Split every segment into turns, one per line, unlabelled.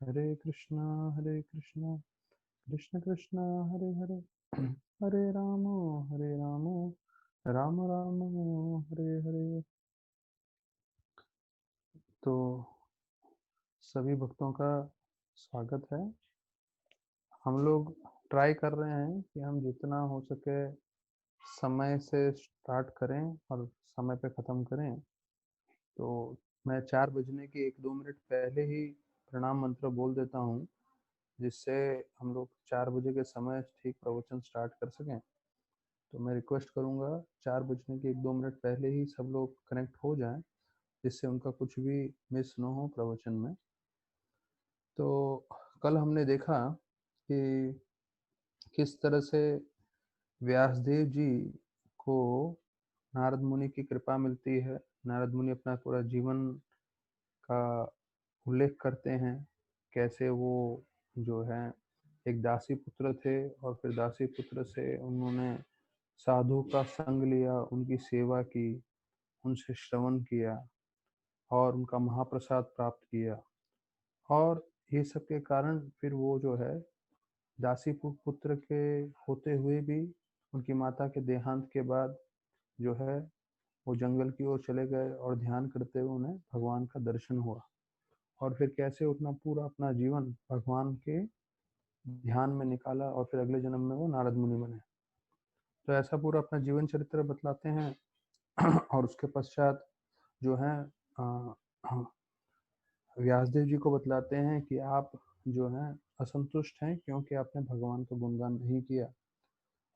हरे कृष्णा हरे कृष्णा कृष्ण कृष्ण हरे हरे हरे राम राम राम हरे हरे। तो सभी भक्तों का स्वागत है। हम लोग ट्राई कर रहे हैं कि हम जितना हो सके समय से स्टार्ट करें और समय पे ख़त्म करें। तो मैं 4 बजने के 1-2 मिनट पहले ही प्रणाम मंत्र बोल देता हूँ, जिससे हम लोग 4 बजे के समय ठीक प्रवचन स्टार्ट कर सकें। तो मैं रिक्वेस्ट करूँगा 4 बजने के 1-2 मिनट पहले ही सब लोग कनेक्ट हो जाएं, जिससे उनका कुछ भी मिस ना हो प्रवचन में। तो कल हमने देखा कि किस तरह से व्यासदेव जी को नारद मुनि की कृपा मिलती है। नारद मुनि अपना पूरा जीवन का उल्लेख करते हैं, कैसे वो जो है एक दासी पुत्र थे और फिर दासी पुत्र से उन्होंने साधु का संग लिया, उनकी सेवा की, उनसे श्रवण किया और उनका महाप्रसाद प्राप्त किया। और ये सब के कारण फिर वो जो है दासी पुत्र के होते हुए भी उनकी माता के देहांत के बाद जो है वो जंगल की ओर चले गए और ध्यान करते हुए उन्हें भगवान का दर्शन हुआ। और फिर कैसे उतना पूरा अपना जीवन भगवान के ध्यान में निकाला और फिर अगले जन्म में वो नारद मुनि बने। तो ऐसा पूरा अपना जीवन चरित्र बतलाते हैं। और उसके पश्चात जो है व्यासदेव जी को बतलाते हैं कि आप जो हैं असंतुष्ट हैं क्योंकि आपने भगवान का गुणगान नहीं किया।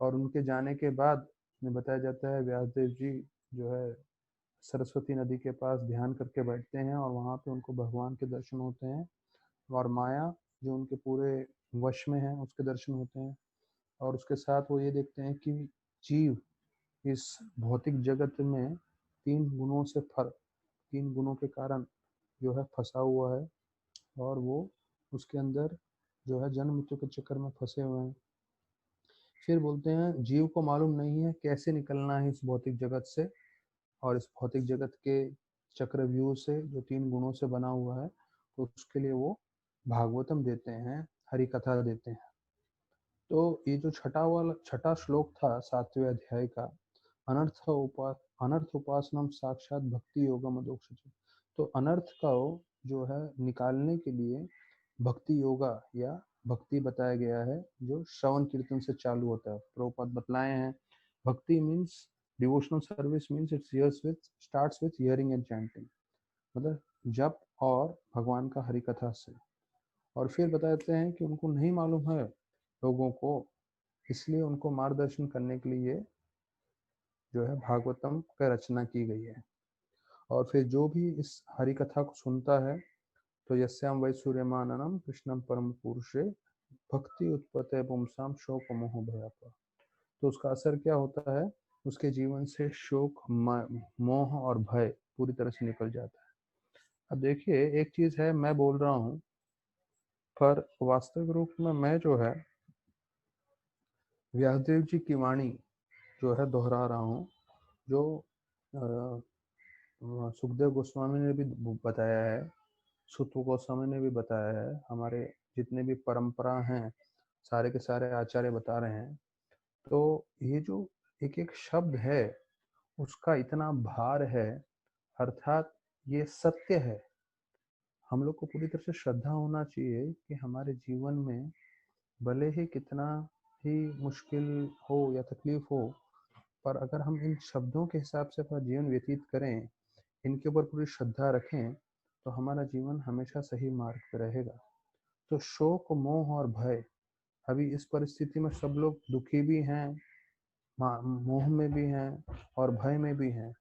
और उनके जाने के बाद बताया जाता है व्यासदेव जी जो है सरस्वती नदी के पास ध्यान करके बैठते हैं और वहाँ पे उनको भगवान के दर्शन होते हैं और माया जो उनके पूरे वश में है उसके दर्शन होते हैं। और उसके साथ वो ये देखते हैं कि जीव इस भौतिक जगत में 3 गुणों से 3 गुणों के कारण जो है फंसा हुआ है और वो उसके अंदर जो है जन्म मृत्यु के चक्कर में फंसे हुए हैं। फिर बोलते हैं जीव को मालूम नहीं है कैसे निकलना है इस भौतिक जगत से और इस भौतिक जगत के चक्रव्यूह से जो 3 गुणों से बना हुआ है। तो उसके लिए वो भागवतम देते हैं, हरि कथा देते हैं। तो ये जो छठा श्लोक था 7वें अध्याय का, अनर्थ उपासनम साक्षात भक्ति योगम अधोक्षज। तो अनर्थ का जो है निकालने के लिए भक्ति योगा या भक्ति बताया गया है, जो श्रवण कीर्तन से चालू होता है। प्रभुपाद बतलाए हैं भक्ति means devotional service means it's starts with hearing and chanting, मतलब जप और भगवान का हरि कथा से। और फिर बताते हैं कि उनको नहीं मालूम है लोगों को, इसलिए उनको मार्गदर्शन करने के लिए जो है भागवतम का रचना की गई है। और फिर जो भी इस हरि कथा को सुनता है तो यस्याम वै सूर्यमाननम कृष्णम परम पुरुषे भक्ति उत्पत्ति पुंसाम शोक मोह भयापा। तो उसका असर क्या होता है, उसके जीवन से शोक मोह और भय पूरी तरह से निकल जाता है। अब देखिए एक चीज है, मैं बोल रहा हूँ पर वास्तविक रूप में मैं जो है व्यासदेव जी की वाणी जो है दोहरा रहा हूँ, जो सुखदेव गोस्वामी ने भी बताया है, सुत गोस्वामी ने भी बताया है, हमारे जितने भी परंपरा हैं सारे के सारे आचार्य बता रहे हैं। तो ये जो एक एक शब्द है उसका इतना भार है, अर्थात ये सत्य है। हम लोग को पूरी तरह से श्रद्धा होना चाहिए कि हमारे जीवन में भले ही कितना ही मुश्किल हो या तकलीफ हो, पर अगर हम इन शब्दों के हिसाब से अपना जीवन व्यतीत करें, इनके ऊपर पूरी श्रद्धा रखें, तो हमारा जीवन हमेशा सही मार्ग पर रहेगा। तो शोक मोह और भय, अभी इस परिस्थिति में सब लोग दुखी भी हैं, मोह में भी हैं और भय में भी हैं।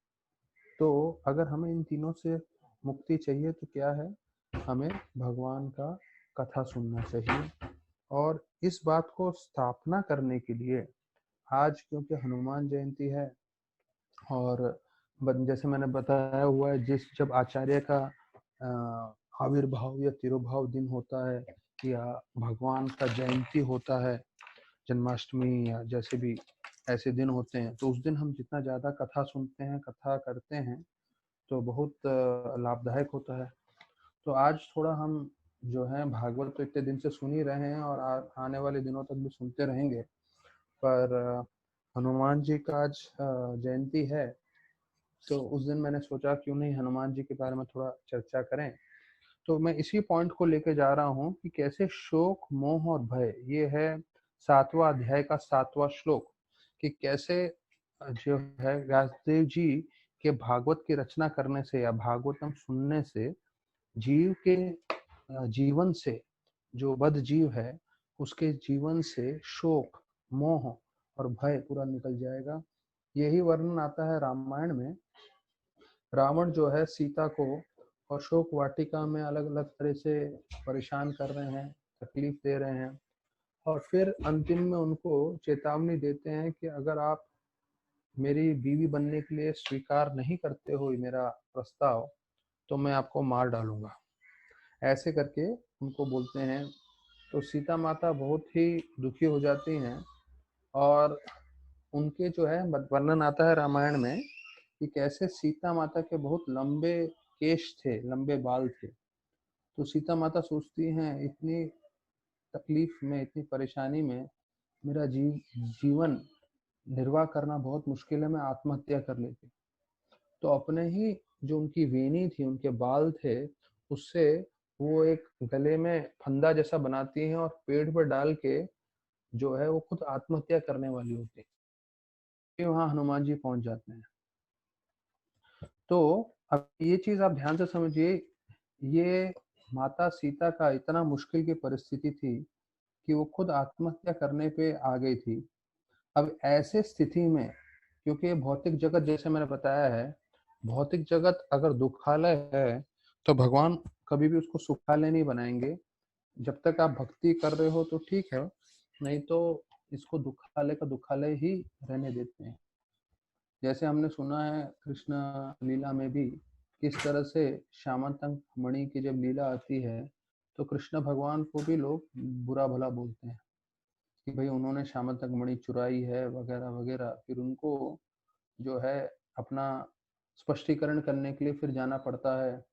तो अगर हमें इन तीनों से मुक्ति चाहिए तो क्या है, हमें भगवान का कथा सुनना चाहिए। और इस बात को स्थापना करने के लिए आज क्योंकि हनुमान जयंती है और जैसे मैंने बताया हुआ है, जिस जब आचार्य का आविर्भाव या तिरुभाव दिन होता है या भगवान का जयंती होता है, जन्माष्टमी या जैसे भी ऐसे दिन होते हैं, तो उस दिन हम जितना ज़्यादा कथा सुनते हैं, कथा करते हैं, तो बहुत लाभदायक होता है। तो आज थोड़ा हम जो है भागवत तो इतने दिन से सुन ही रहे हैं और आने वाले दिनों तक भी सुनते रहेंगे। पर हनुमान जी का आज जयंती है, तो उस दिन मैंने सोचा क्यों नहीं हनुमान जी के बारे में थोड़ा चर्चा करें। तो मैं इसी पॉइंट को लेके जा रहा हूँ कि कैसे शोक, मोह और भय, ये है 7वां अध्याय का 7वां श्लोक, कि कैसे जो है व्यासदेव जी के भागवत की रचना करने से या भागवतम सुनने से जीव के जीवन से, जो बद्ध जीव है उसके जीवन से शोक, मोह और भय पूरा निकल जाएगा। यही वर्णन आता है रामायण में। रावण जो है सीता को अशोक वाटिका में अलग अलग तरह से परेशान कर रहे हैं, तकलीफ दे रहे हैं, और फिर अंतिम में उनको चेतावनी देते हैं कि अगर आप मेरी बीवी बनने के लिए स्वीकार नहीं करते हो मेरा प्रस्ताव, तो मैं आपको मार डालूंगा, ऐसे करके उनको बोलते हैं। तो सीता माता बहुत ही दुखी हो जाती हैं, और उनके जो है वर्णन आता है रामायण में कि कैसे सीता माता के बहुत लंबे केश थे, लंबे बाल थे। तो सीता माता सोचती हैं इतनी तकलीफ में, इतनी परेशानी में मेरा जीवन निर्वाह करना बहुत मुश्किल है, मैं आत्महत्या कर लेती। तो अपने ही जो उनकी वेणी थी, उनके बाल थे, उससे वो एक गले में फंदा जैसा बनाती हैं और पेड़ पर डाल के जो है वो खुद आत्महत्या करने वाली होती है। फिर वहां हनुमान जी पहुंच जाते हैं। तो अब ये चीज आप ध्यान से समझिए, ये माता सीता का इतना मुश्किल की परिस्थिति थी कि वो खुद आत्महत्या करने पे आ गई थी। अब ऐसे स्थिति में, क्योंकि भौतिक जगत जैसे मैंने बताया है, भौतिक जगत अगर दुखालय है तो भगवान कभी भी उसको सुखालय नहीं बनाएंगे। जब तक आप भक्ति कर रहे हो तो ठीक है, नहीं तो इसको दुखालय का दुखालय ही रहने देते हैं। जैसे हमने सुना है कृष्ण लीला में भी किस तरह से श्यामंतक मणि की जब लीला आती है तो कृष्ण भगवान को भी लोग बुरा भला बोलते हैं कि भाई उन्होंने श्यामंतक मणि चुराई है वगैरह वगैरह। फिर उनको जो है अपना स्पष्टीकरण करने के लिए फिर जाना पड़ता है,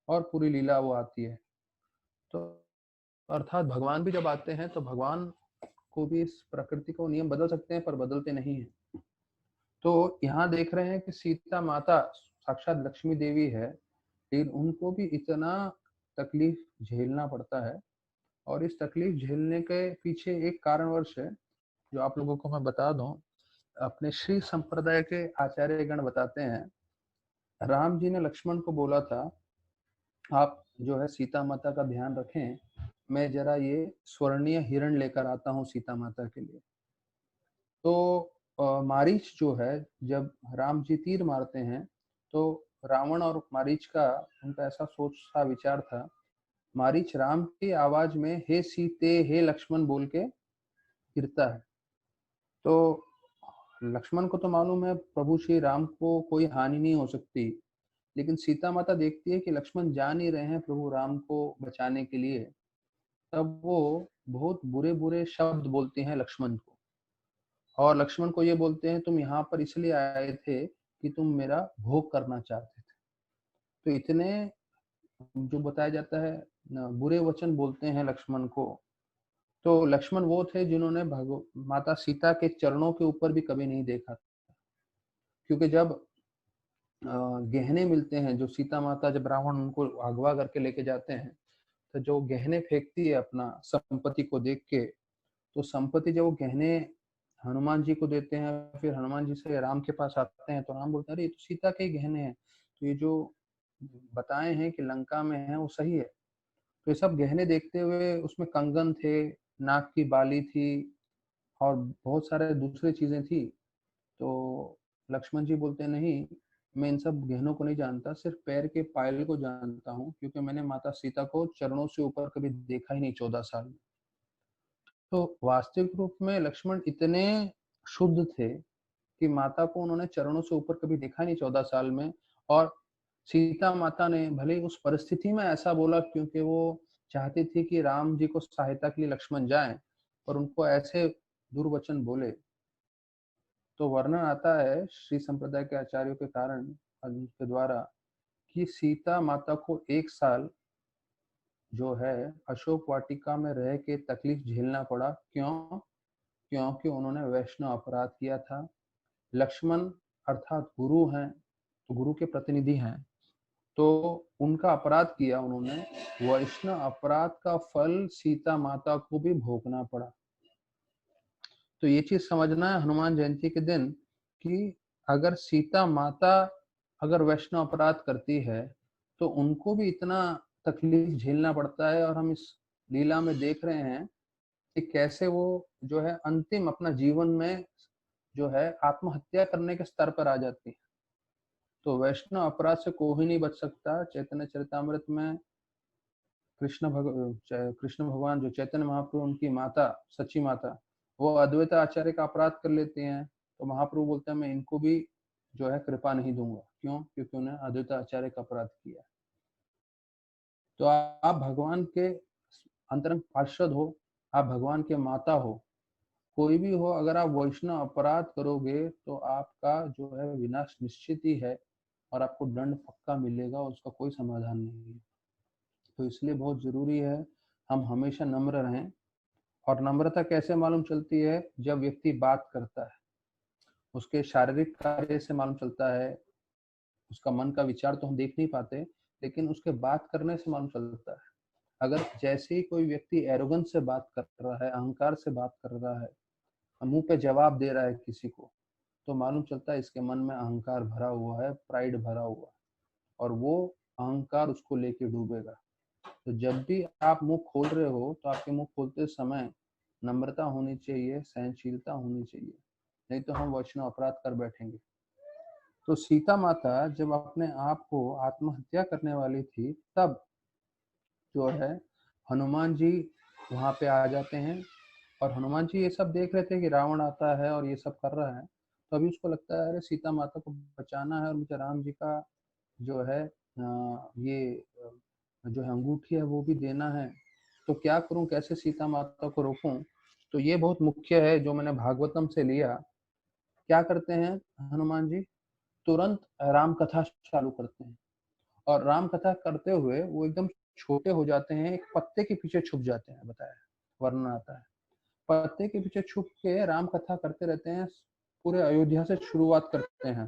और पूरी लीला वो आती है। तो अर्थात भगवान भी जब आते हैं तो भगवान को भी इस प्रकृति को नियम बदल सकते हैं पर बदलते नहीं है। तो यहाँ देख रहे हैं कि सीता माता साक्षात लक्ष्मी देवी है, लेकिन उनको भी इतना तकलीफ झेलना पड़ता है। और इस तकलीफ झेलने के पीछे एक कारणवश है जो आप लोगों को मैं बता दूं। अपने श्री संप्रदाय के आचार्य गण बताते हैं, राम जी ने लक्ष्मण को बोला था आप जो है सीता माता का ध्यान रखें, मैं जरा ये स्वर्णीय हिरण लेकर आता हूँ सीता माता के लिए। तो मारीच जो है, जब राम जी तीर मारते हैं तो रावण और मारीच का उनका ऐसा सोच सा विचार था, मारीच राम की आवाज में हे सीते हे लक्ष्मण बोल के गिरता है। तो लक्ष्मण को तो मालूम है प्रभु श्री राम को कोई हानि नहीं हो सकती, लेकिन सीता माता देखती है कि लक्ष्मण जा नहीं रहे हैं प्रभु राम को बचाने के लिए। तब वो बहुत बुरे बुरे शब्द बोलते हैं लक्ष्मण को, और लक्ष्मण को ये बोलते हैं तुम यहाँ पर इसलिए आए थे कि तुम मेरा भोग करना चाहते थे। तो इतने जो बताया जाता है बुरे वचन बोलते हैं लक्ष्मण को। तो लक्ष्मण वो थे जिन्होंने माता सीता के चरणों के ऊपर भी कभी नहीं देखा था। क्योंकि जब गहने मिलते हैं, जो सीता माता जब रावण उनको अगवा करके लेके जाते हैं, तो जो गहने फेंकती है अपना संपत्ति को देख के, तो संपत्ति जब वो गहने हनुमान जी को देते हैं, फिर हनुमान जी से राम के पास आते हैं तो राम बोलते हैं अरे ये तो सीता के ही गहने हैं, तो ये जो बताए हैं कि लंका में है वो सही है। तो ये सब गहने देखते हुए उसमें कंगन थे, नाक की बाली थी, और बहुत सारे दूसरी चीजें थी। तो लक्ष्मण जी बोलते नहीं, मैं इन सब गहनों को नहीं जानता, सिर्फ पैर के पायल को जानता हूँ, क्योंकि मैंने माता सीता को चरणों से ऊपर कभी देखा ही नहीं 14 साल में। तो वास्तविक रूप में लक्ष्मण इतने शुद्ध थे कि माता को उन्होंने चरणों से ऊपर कभी देखा नहीं 14 साल में। और सीता माता ने भले ही उस परिस्थिति में ऐसा बोला क्योंकि वो चाहती थी कि राम जी को सहायता के लिए लक्ष्मण जाएं, पर उनको ऐसे दुर्वचन बोले। तो वर्णन आता है श्री संप्रदाय के आचार्यों के कारण, के द्वारा, कि सीता माता को 1 साल जो है अशोक वाटिका में रह के तकलीफ झेलना पड़ा। क्यों? क्योंकि उन्होंने वैष्णव अपराध किया था। लक्ष्मण अर्थात गुरु हैं, तो गुरु के प्रतिनिधि हैं, तो उनका अपराध किया उन्होंने। वैष्णव अपराध का फल सीता माता को भी भोगना पड़ा। तो ये चीज समझना है हनुमान जयंती के दिन कि अगर सीता माता अगर वैष्णव अपराध करती है तो उनको भी इतना तकलीफ झेलना पड़ता है। और हम इस लीला में देख रहे हैं कि कैसे वो जो है अंतिम अपना जीवन में जो है आत्महत्या करने के स्तर पर आ जाती है। तो वैष्णव अपराध से कोई नहीं बच सकता। चैतन्य चरितमृत में कृष्ण भगवान जो चैतन्य महाप्रभु, उनकी माता सची माता, वो अद्वैत आचार्य का अपराध कर लेते हैं। तो महाप्रभु बोलते हैं मैं इनको भी जो है कृपा नहीं दूंगा। क्यों? क्योंकि उन्हें अद्वैत आचार्य का अपराध किया। तो आप भगवान के अंतरंग पार्षद हो, आप भगवान के माता हो, कोई भी हो, अगर आप वैष्णव अपराध करोगे तो आपका जो है विनाश निश्चित ही है और आपको दंड पक्का मिलेगा, उसका कोई समाधान नहीं है। तो इसलिए बहुत जरूरी है हम हमेशा नम्र रहें। और नम्रता कैसे मालूम चलती है? जब व्यक्ति बात करता है, उसके शारीरिक कार्य से मालूम चलता है। उसका मन का विचार तो हम देख नहीं पाते, लेकिन उसके बात करने से मालूम चलता है। अगर जैसे ही कोई व्यक्ति एरोगेंस से बात कर रहा है, अहंकार से बात कर रहा है, मुंह पे जवाब दे रहा है किसी को, तो मालूम चलता है इसके मन में अहंकार भरा हुआ है, प्राइड भरा हुआ है, और वो अहंकार उसको लेके डूबेगा। तो जब भी आप मुंह खोल रहे हो तो आपके मुंह खोलते समय नम्रता होनी चाहिए, सहनशीलता होनी चाहिए, नहीं तो हम वैष्णव अपराध कर बैठेंगे। तो सीता माता जब अपने आप को आत्महत्या करने वाली थी, तब जो है हनुमान जी वहां पे आ जाते हैं। और हनुमान जी ये सब देख रहे थे कि रावण आता है और ये सब कर रहा है। तो अभी उसको लगता है अरे सीता माता को बचाना है और मुझे राम जी का जो है ये जो है अंगूठी है वो भी देना है। तो क्या करूं, कैसे सीता माता को रोकूं? तो ये बहुत मुख्य है जो मैंने भागवतम से लिया। क्या करते हैं हनुमान जी? तुरंत राम कथा चालू करते हैं। और राम कथा करते हुए वो एकदम छोटे हो जाते हैं, एक पत्ते के पीछे छुप जाते हैं, बताया वर्णन आता है। पत्ते के पीछे छुप के राम कथा करते रहते हैं, पूरे अयोध्या से शुरुआत करते हैं।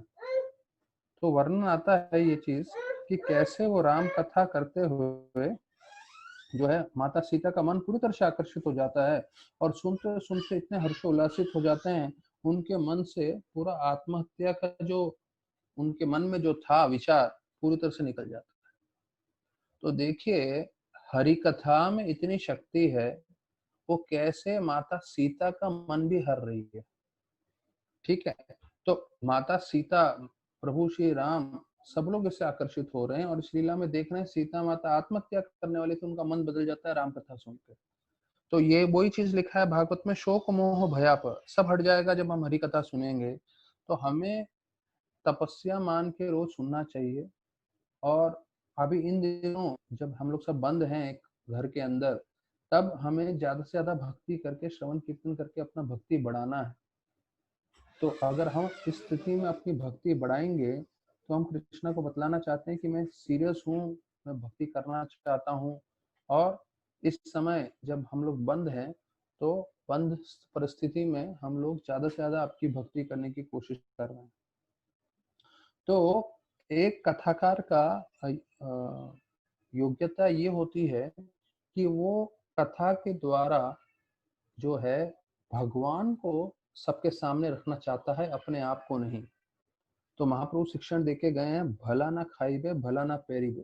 तो वर्णन आता है ये चीज कि कैसे वो राम कथा करते हुए जो है माता सीता का मन पूरी तरह से आकर्षित हो जाता है। और सुनते सुनते इतने हर्षोल्लासित हो जाते हैं, उनके मन से पूरा आत्महत्या का जो उनके मन में जो था विचार पूरी तरह से निकल जाता है। तो देखिए हरि कथा में इतनी शक्ति है, वो कैसे माता सीता का मन भी हर रही है। ठीक है, तो माता सीता, प्रभु श्री राम, सब लोग इससे आकर्षित हो रहे हैं और इस लीला में देख रहे हैं सीता माता आत्महत्या करने वाली, तो उनका मन बदल जाता है राम कथा सुनकर। तो ये वही चीज लिखा है भागवत में, शोक मोह भयाप सब हट जाएगा जब हम हरि कथा सुनेंगे। तो हमें तपस्या मान के रोज सुनना चाहिए। और अभी इन दिनों जब हम लोग सब बंद हैं एक घर के अंदर, तब हमें ज्यादा से ज्यादा भक्ति करके, श्रवण कीर्तन करके अपना भक्ति बढ़ाना है। तो अगर हम इस स्थिति में अपनी भक्ति बढ़ाएंगे तो हम कृष्णा को बतलाना चाहते हैं कि मैं सीरियस हूँ, मैं भक्ति करना चाहता हूँ। और इस समय जब हम लोग बंद हैं, तो बंद परिस्थिति में हम लोग ज्यादा से ज्यादा आपकी भक्ति करने की कोशिश कर रहे हैं। तो एक कथाकार का योग्यता ये होती है कि वो कथा के द्वारा जो है भगवान को सबके सामने रखना चाहता है, अपने आप को नहीं। तो महाप्रभु शिक्षण देके गए हैं, भला ना खाइबे भला ना पेरीबे।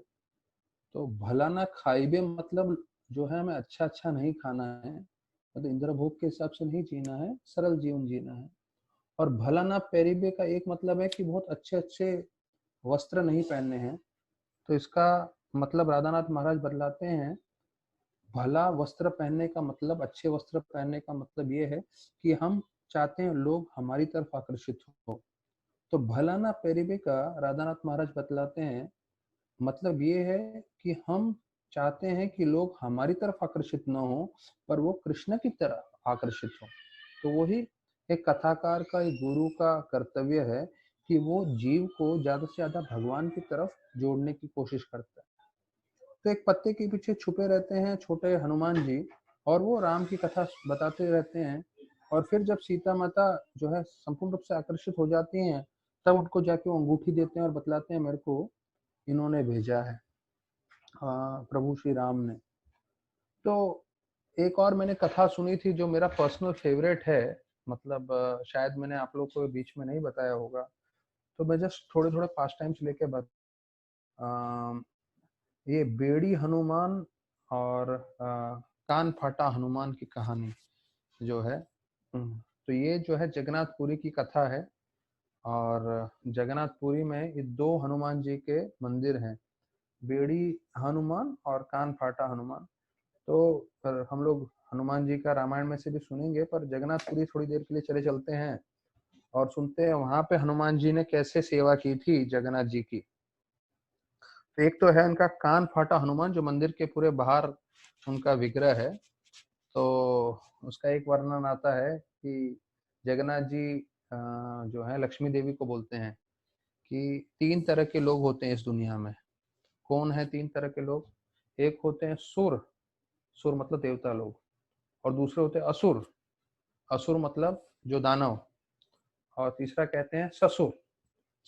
तो भला ना खाइबे मतलब जो है हमें अच्छा अच्छा नहीं खाना है, मतलब इंद्र भोग के हिसाब से नहीं जीना है, सरल जीवन जीना है। और भला ना पेरीबे का एक मतलब है कि बहुत अच्छे अच्छे वस्त्र नहीं पहनने हैं। तो इसका मतलब राधानाथ महाराज बतलाते हैं, भला वस्त्र पहनने का मतलब, अच्छे वस्त्र पहनने का मतलब ये है कि हम चाहते हैं लोग हमारी तरफ आकर्षित हो। तो भला ना पेरीबे का राधानाथ महाराज बतलाते हैं मतलब ये है कि हम चाहते हैं कि लोग हमारी तरफ आकर्षित न हो, पर वो कृष्ण की तरफ आकर्षित हो। तो वही एक कथाकार का, एक गुरु का कर्तव्य है कि वो जीव को ज्यादा से ज्यादा भगवान की तरफ जोड़ने की कोशिश करता है। तो एक पत्ते के पीछे छुपे रहते हैं छोटे हनुमान जी, और वो राम की कथा बताते रहते हैं। और फिर जब सीता माता जो है संपूर्ण रूप से आकर्षित हो जाती हैं, तब उनको जाके वो अंगूठी देते हैं और बतलाते हैं मेरे को इन्होंने भेजा है, प्रभु श्री राम ने। तो एक और मैंने कथा सुनी थी जो मेरा पर्सनल फेवरेट है, मतलब शायद मैंने आप लोग को बीच में नहीं बताया होगा, तो मैं जस्ट थोड़े थोड़े पास टाइम्स लेके ये बेड़ी हनुमान और कान फाटा हनुमान की कहानी जो है। तो ये जो है जगन्नाथपुरी की कथा है, और जगन्नाथपुरी में ये दो हनुमान जी के मंदिर हैं, बेड़ी हनुमान और कान फाटा हनुमान। तो पर हम लोग हनुमान जी का रामायण में से भी सुनेंगे, पर जगन्नाथपुरी थोड़ी देर के लिए चले चलते हैं और सुनते हैं वहां पे हनुमान जी ने कैसे सेवा की थी जगन्नाथ जी की। तो एक तो है उनका कान फाटा हनुमान, जो मंदिर के पूरे बाहर उनका विग्रह है। तो उसका एक वर्णन आता है कि जगन्नाथ जी जो है लक्ष्मी देवी को बोलते हैं कि 3 तरह के लोग होते हैं इस दुनिया में। कौन है 3 तरह के लोग? एक होते हैं सुर, सुर मतलब देवता लोग, और दूसरे होते हैं असुर, असुर मतलब जो दानव, और तीसरा कहते हैं ससुर,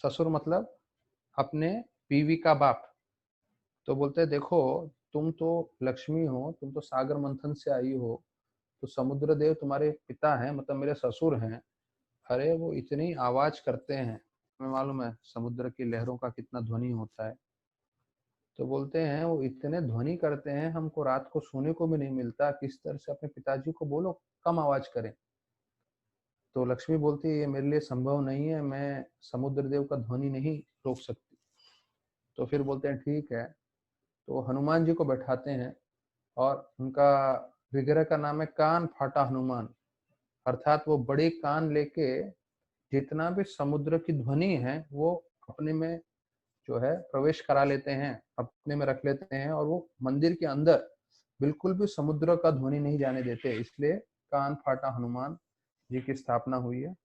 ससुर मतलब अपने बीवी का बाप। तो बोलते हैं देखो, तुम तो लक्ष्मी हो, तुम तो सागर मंथन से आई हो, तो समुद्र देव तुम्हारे पिता हैं, मतलब मेरे ससुर हैं। अरे वो इतनी आवाज करते हैं, हमें मालूम है समुद्र की लहरों का कितना ध्वनि होता है। तो बोलते हैं वो इतने ध्वनि करते हैं, हमको रात को सोने को भी नहीं मिलता, किस तरह से अपने पिताजी को बोलो कम आवाज करें। तो लक्ष्मी बोलती है ये मेरे लिए संभव नहीं है, मैं समुद्र देव का ध्वनि नहीं रोक सकती। तो फिर बोलते हैं ठीक है। तो हनुमान जी को बैठाते हैं, और उनका विग्रह का नाम है कान फाटा हनुमान, अर्थात वो बड़े कान लेके जितना भी समुद्र की ध्वनि है वो अपने में जो है प्रवेश करा लेते हैं, अपने में रख लेते हैं, और वो मंदिर के अंदर बिल्कुल भी समुद्र का ध्वनि नहीं जाने देते, इसलिए कान फाटा हनुमान जी की स्थापना हुई है।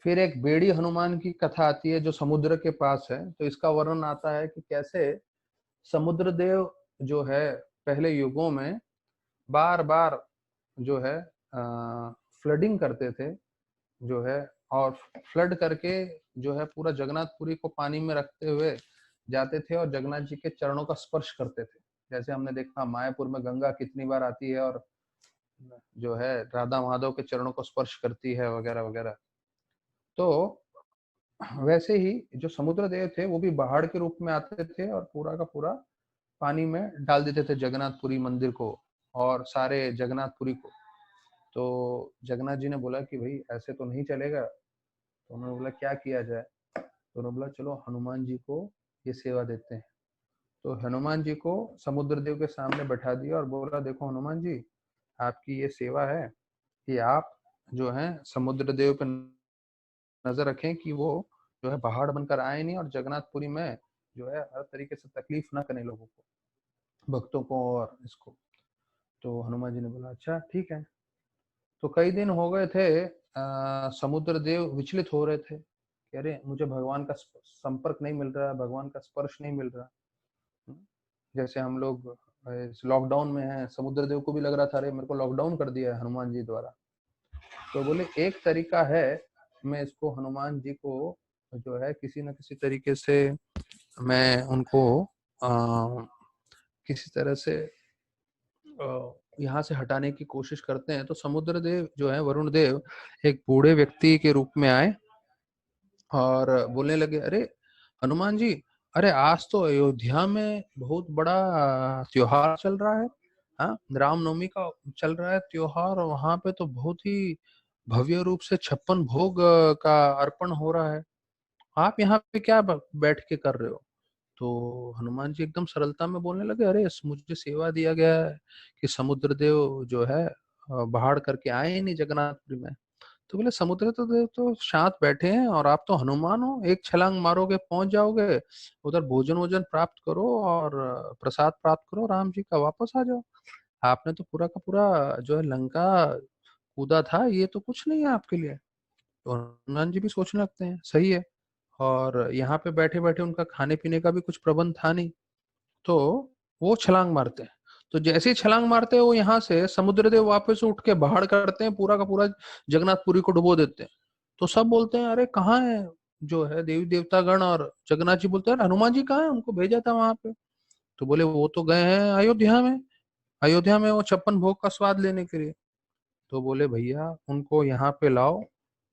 फिर एक बेड़ी हनुमान की कथा आती है जो समुद्र के पास है। तो इसका वर्णन आता है कि कैसे समुद्र देव जो है पहले युगों में बार बार जो है फ्लडिंग करते थे जो है, और फ्लड करके जो है पूरा जगन्नाथपुरी को पानी में रखते हुए जाते थे और जगन्नाथ जी के चरणों का स्पर्श करते थे। जैसे हमने देखा मायापुर में गंगा कितनी बार आती है और जो है राधा माधव के चरणों को स्पर्श करती है वगैरह वगैरह। तो वैसे ही जो समुद्र देव थे वो भी पहाड़ के रूप में आते थे और पूरा का पूरा पानी में डाल देते थे जगन्नाथपुरी मंदिर को और सारे जगन्नाथपुरी को। तो जगन्नाथ जी ने बोला कि भाई ऐसे तो नहीं चलेगा। तो उन्होंने बोला क्या किया जाए? तो उन्होंने बोला चलो हनुमान जी को ये सेवा देते हैं। तो हनुमान जी को समुद्र देव के सामने बैठा दिया और बोला देखो हनुमान जी, आपकी ये सेवा है कि आप जो है समुद्र देव पे नजर रखें कि वो जो है पहाड़ बनकर आए नहीं और जगन्नाथपुरी में जो है हर तरीके से तकलीफ ना करें लोगों को, भक्तों को और इसको। तो हनुमान जी ने बोला अच्छा ठीक है। तो कई दिन हो गए थे, समुद्र देव विचलित हो रहे थे कि अरे मुझे भगवान का संपर्क नहीं मिल रहा, भगवान का स्पर्श नहीं मिल रहा। हम्म, जैसे हम लोग लॉकडाउन में हैं, समुद्र देव को भी लग रहा था अरे मेरे को लॉकडाउन कर दिया है हनुमान जी द्वारा। तो बोले एक तरीका है, मैं इसको हनुमान जी को जो है किसी न किसी तरीके से मैं उनको किसी तरह से यहाँ से हटाने की कोशिश करते हैं। तो समुद्र देव जो है वरुण देव एक बूढ़े व्यक्ति के रूप में आए और बोलने लगे अरे हनुमान जी, अरे आज तो अयोध्या में बहुत बड़ा त्योहार चल रहा है। हाँ, रामनवमी का चल रहा है त्योहार, और वहां पे तो बहुत ही भव्य रूप से 56 भोग का अर्पण हो रहा है। आप यहाँ पे क्या बैठ के कर रहे हो? तो हनुमान जी एकदम सरलता में बोलने लगे अरे मुझे सेवा दिया गया है कि समुद्र देव जो है बाहर करके आए ही नहीं जगन्नाथपुरी में। तो बोले समुद्र तो देव तो शांत बैठे हैं और आप तो हनुमान हो, एक छलांग मारोगे पहुंच जाओगे, उधर भोजन वोजन प्राप्त करो और प्रसाद प्राप्त करो राम जी का, वापस आ जाओ। आपने तो पूरा का पूरा जो है लंका कूदा था, ये तो कुछ नहीं है आपके लिए। तो हनुमान जी भी सोचने लगते हैं सही है, और यहाँ पे बैठे बैठे उनका खाने पीने का भी कुछ प्रबंध था नहीं। तो वो छलांग मारते हैं। तो जैसे ही छलांग मारते हैं वो यहाँ से समुद्रदेव वापस उठ के बाढ़ करते हैं, पूरा का पूरा जगन्नाथपुरी को डुबो देते हैं। तो सब बोलते हैं अरे कहाँ है जो है देवी देवता गण, और जगन्नाथ जी बोलते हैं अरे हनुमान जी कहाँ है, उनको भेजा था वहां पे। तो बोले वो तो गए हैं अयोध्या में, अयोध्या में वो 56 भोग का स्वाद लेने के लिए। तो बोले भैया उनको यहाँ पे लाओ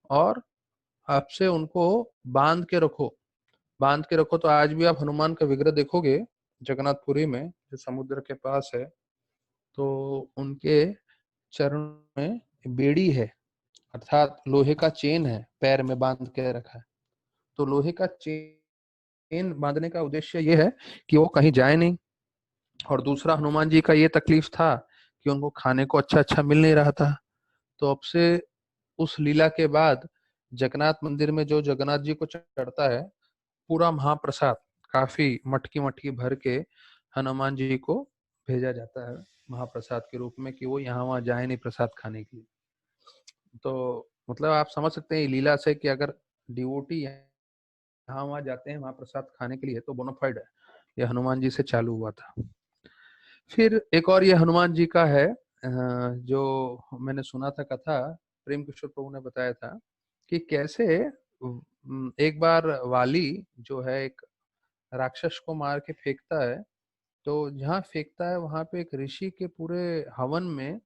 और आपसे उनको बांध के रखो, बांध के रखो। तो आज भी आप हनुमान का विग्रह देखोगे जगन्नाथपुरी में जो समुद्र के पास है, तो उनके चरण में बेड़ी है, अर्थात लोहे का चेन है, पैर में बांध के रखा है। तो लोहे का चेन बांधने का उद्देश्य ये है कि वो कहीं जाए नहीं। और दूसरा हनुमान जी का ये तकलीफ था कि उनको खाने को अच्छा अच्छा मिल नहीं रहा था। तो अब से उस लीला के बाद जगन्नाथ मंदिर में जो जगन्नाथ जी को चढ़ता है पूरा महाप्रसाद, काफी मटकी मटकी भर के हनुमान जी को भेजा जाता है महाप्रसाद के रूप में, कि वो यहाँ वहाँ जाए नहीं प्रसाद खाने के लिए। तो मतलब आप समझ सकते हैं लीला से कि अगर डिवोटी यहाँ वहाँ जाते हैं महाप्रसाद खाने के लिए तो बोनाफाइड है, ये हनुमान जी से चालू हुआ था। फिर एक और ये हनुमान जी का है, जो मैंने सुना था कथा, प्रेम किशोर प्रभु ने बताया था कि कैसे एक बार वाली जो है एक राक्षस को मार के फेंकता है। तो जहाँ फेंकता है वहां पे एक ऋषि के पूरे हवन में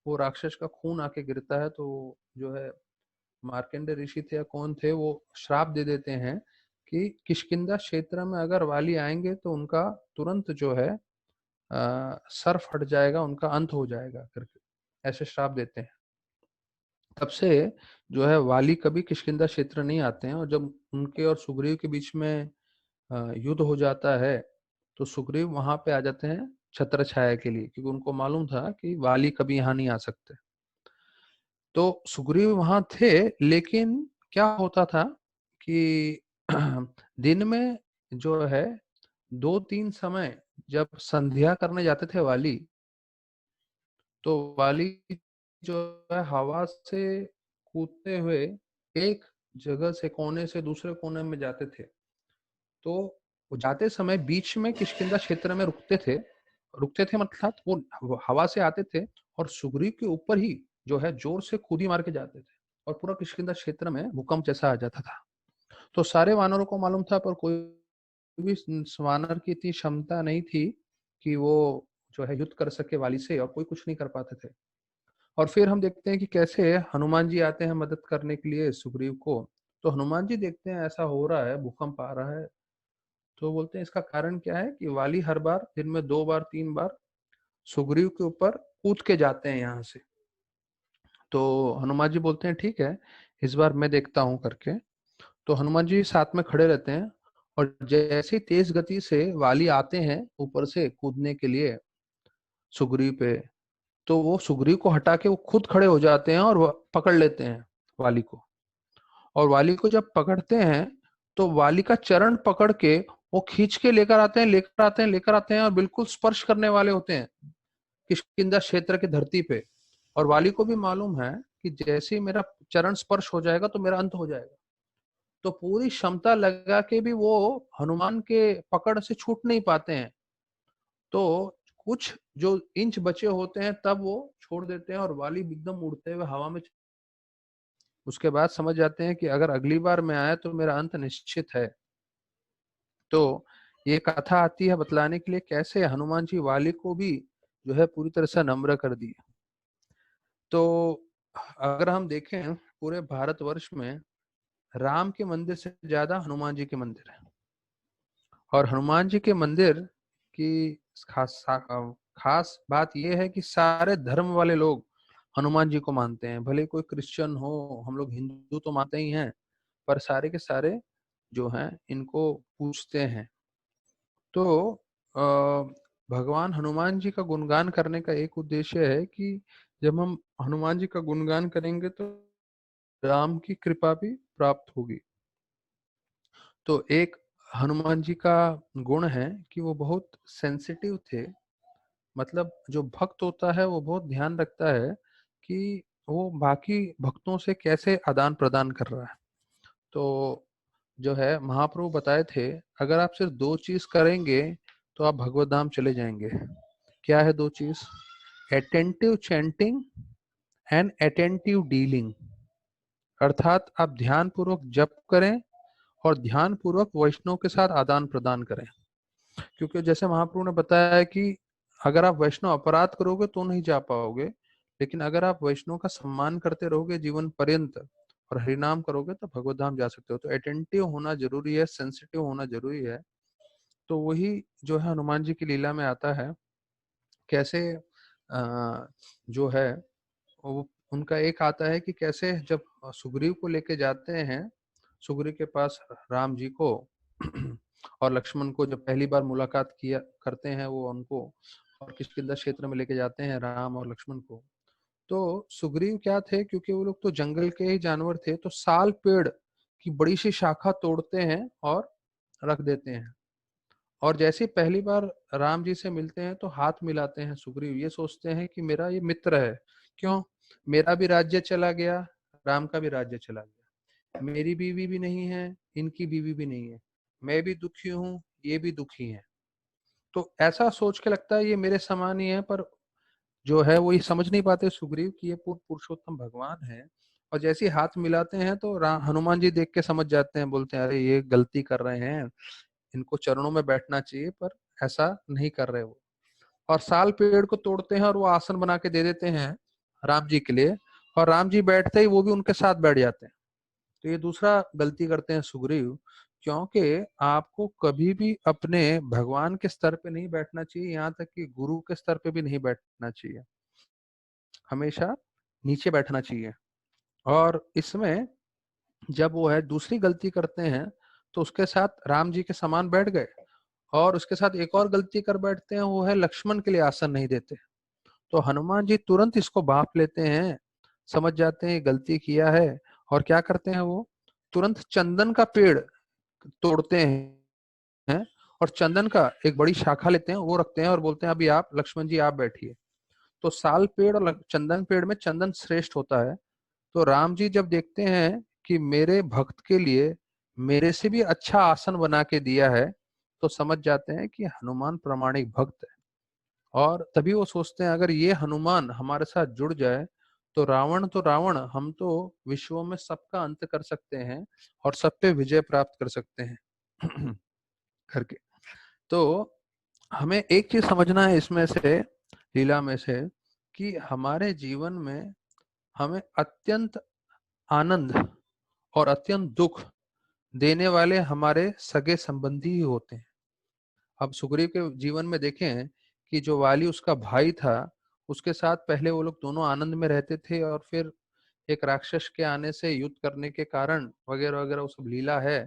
वो राक्षस का खून आके गिरता है। तो जो है मार्कंडे ऋषि थे या कौन थे, वो श्राप दे देते हैं कि किष्किंधा क्षेत्र में अगर वाली आएंगे तो उनका तुरंत जो है सर फट जाएगा, उनका अंत हो जाएगा करके ऐसे श्राप देते हैं। तब से जो है वाली कभी किष्किंधा क्षेत्र नहीं आते हैं। और जब उनके और सुग्रीव के बीच में युद्ध हो जाता है तो सुग्रीव वहां पे आ जाते हैं छत्र छाया के लिए, क्योंकि उनको मालूम था कि वाली कभी यहाँ नहीं आ सकते। तो सुग्रीव वहां थे, लेकिन क्या होता था कि दिन में जो है 2-3 समय जब संध्या करने जाते थे वाली, तो वाली जो है हवा से कूदते हुए एक जगह से कोने से दूसरे कोने में जाते थे। तो वो जाते समय बीच में किष्किंधा क्षेत्र में रुकते थे, रुकते थे मतलब वो हवा से आते थे और सुग्रीव के ऊपर ही जो है जोर से कूदी मार के जाते थे और पूरा किष्किंधा क्षेत्र में भूकंप जैसा आ जाता था। तो सारे वानरों को मालूम था, पर कोई भी वानर की इतनी क्षमता नहीं थी कि वो जो है युद्ध कर सके वाली से, और कोई कुछ नहीं कर पाते थे। और फिर हम देखते हैं कि कैसे हनुमान जी आते हैं मदद करने के लिए सुग्रीव को। तो हनुमान जी देखते हैं ऐसा हो रहा है, भूकंप आ रहा है, तो बोलते हैं इसका कारण क्या है कि वाली हर बार दिन में 2 बार 3 बार सुग्रीव के ऊपर कूद के जाते हैं यहाँ से। तो हनुमान जी बोलते हैं ठीक है इस बार मैं देखता हूँ करके। तो हनुमान जी साथ में खड़े रहते हैं, और जैसे तेज गति से वाली आते हैं ऊपर से कूदने के लिए सुग्रीव पे, तो वो सुग्रीव को हटा के वो खुद खड़े हो जाते हैं और पकड़ लेते हैं वाली को। और वाली को जब पकड़ते हैं तो वाली का चरण पकड़ के वो खींच के लेकर आते हैं, लेकर आते हैं, लेकर आते हैं, और बिल्कुल स्पर्श करने वाले होते हैं किष्किंधा क्षेत्र की धरती पे। और वाली को भी मालूम है कि जैसे ही मेरा चरण स्पर्श हो जाएगा तो मेरा अंत हो जाएगा। तो पूरी क्षमता लगा के भी वो हनुमान के पकड़ से छूट नहीं पाते हैं। तो कुछ जो इंच बचे होते हैं तब वो छोड़ देते हैं और वाली एकदम उड़ते हुए हवा में। उसके बाद समझ जाते हैं कि अगर अगली बार मैं आया तो मेरा अंत निश्चित है। तो ये कथा आती है बतलाने के लिए कैसे हनुमान जी वाली को भी जो है पूरी तरह से नम्र कर दिए। तो अगर हम देखें पूरे भारतवर्ष में राम के मंदिर से ज्यादा हनुमान जी के मंदिर है। और हनुमान जी के मंदिर की खास बात यह है कि सारे धर्म वाले लोग हनुमान जी को मानते हैं। भले कोई क्रिश्चियन हो, हम लोग हिंदू तो मानते ही हैं, पर सारे के सारे जो हैं इनको पूजते हैं। तो अ, भगवान हनुमान जी का गुणगान करने का एक उद्देश्य है कि जब हम हनुमान जी का गुणगान करेंगे तो राम की कृपा भी प्राप्त होगी। तो एक हनुमान जी का गुण है कि वो बहुत सेंसिटिव थे। मतलब जो भक्त होता है वो बहुत ध्यान रखता है कि वो बाकी भक्तों से कैसे आदान प्रदान कर रहा है। तो जो है महाप्रभु बताए थे अगर आप सिर्फ 2 चीज करेंगे तो आप भगवत धाम चले जाएंगे। क्या है दो चीज? Attentive chanting and attentive dealing, अर्थात आप ध्यान पूर्वक जप करें और ध्यान पूर्वक वैष्णव के साथ आदान प्रदान करें। क्योंकि जैसे महाप्रभु ने बताया है कि अगर आप वैष्णव अपराध करोगे तो नहीं जा पाओगे, लेकिन अगर आप वैष्णव का सम्मान करते रहोगे जीवन पर्यंत और हरिनाम करोगे तो भगवत धाम जा सकते हो। तो अटेंटिव होना जरूरी है, सेंसिटिव होना जरूरी है। तो वही जो है हनुमान जी की लीला में आता है, कैसे जो है वो उनका एक आता है कि कैसे जब सुग्रीव को लेके जाते हैं, सुग्रीव के पास राम जी को और लक्ष्मण को जब पहली बार मुलाकात किया करते हैं वो उनको, और किष्किंधा क्षेत्र में लेके जाते हैं राम और लक्ष्मण को, तो सुग्रीव क्या थे, क्योंकि वो लोग तो जंगल के ही जानवर थे, तो साल पेड़ की बड़ी सी शाखा तोड़ते हैं और रख देते हैं। और जैसे ही पहली बार राम जी से मिलते हैं तो हाथ मिलाते हैं सुग्रीव, ये सोचते हैं कि मेरा ये मित्र है। क्यों? मेरा भी राज्य चला गया, राम का भी राज्य चला गया, मेरी बीवी भी नहीं है, इनकी बीवी भी नहीं है, मैं भी दुखी हूँ, ये भी दुखी है। तो ऐसा सोच के लगता है ये मेरे समान ही है, पर जो है वो ये समझ नहीं पाते सुग्रीव कि ये पूर्ण पुरुषोत्तम भगवान है। और जैसे ही हाथ मिलाते हैं तो हनुमान जी देख के समझ जाते हैं, बोलते हैं अरे ये गलती कर रहे हैं, इनको चरणों में बैठना चाहिए, पर ऐसा नहीं कर रहे वो। और साल पेड़ को तोड़ते हैं और वो आसन बना के दे देते हैं राम जी के लिए, और राम जी बैठते ही वो भी उनके साथ बैठ जाते हैं। तो ये दूसरा गलती करते हैं सुग्रीव, क्योंकि आपको कभी भी अपने भगवान के स्तर पे नहीं बैठना चाहिए, यहाँ तक कि गुरु के स्तर पे भी नहीं बैठना चाहिए, हमेशा नीचे बैठना चाहिए। और इसमें जब वो है दूसरी गलती करते हैं तो उसके साथ राम जी के समान बैठ गए, और उसके साथ एक और गलती कर बैठते हैं, वो है लक्ष्मण के लिए आसन नहीं देते। तो हनुमान जी तुरंत इसको भांप लेते हैं, समझ जाते हैं गलती किया है, और क्या करते हैं वो तुरंत चंदन का पेड़ तोड़ते हैं और चंदन का एक बड़ी शाखा लेते हैं, वो रखते हैं और बोलते हैं अभी आप लक्ष्मण जी आप बैठिए। तो साल पेड़ और चंदन पेड़ में चंदन श्रेष्ठ होता है। तो राम जी जब देखते हैं कि मेरे भक्त के लिए मेरे से भी अच्छा आसन बना के दिया है, तो समझ जाते हैं कि हनुमान प्रामाणिक भक्त है। और तभी वो सोचते हैं अगर ये हनुमान हमारे साथ जुड़ जाए तो रावण, हम तो विश्व में सबका अंत कर सकते हैं और सब पे विजय प्राप्त कर सकते हैं करके। तो हमें एक चीज समझना है इसमें से, लीला में से, कि हमारे जीवन में हमें अत्यंत आनंद और अत्यंत दुख देने वाले हमारे सगे संबंधी ही होते हैं। अब सुग्रीव के जीवन में देखें कि जो वाली उसका भाई था, उसके साथ पहले वो लोग दोनों आनंद में रहते थे, और फिर एक राक्षस के आने से युद्ध करने के कारण वगैरह वगैरह वो सब लीला है।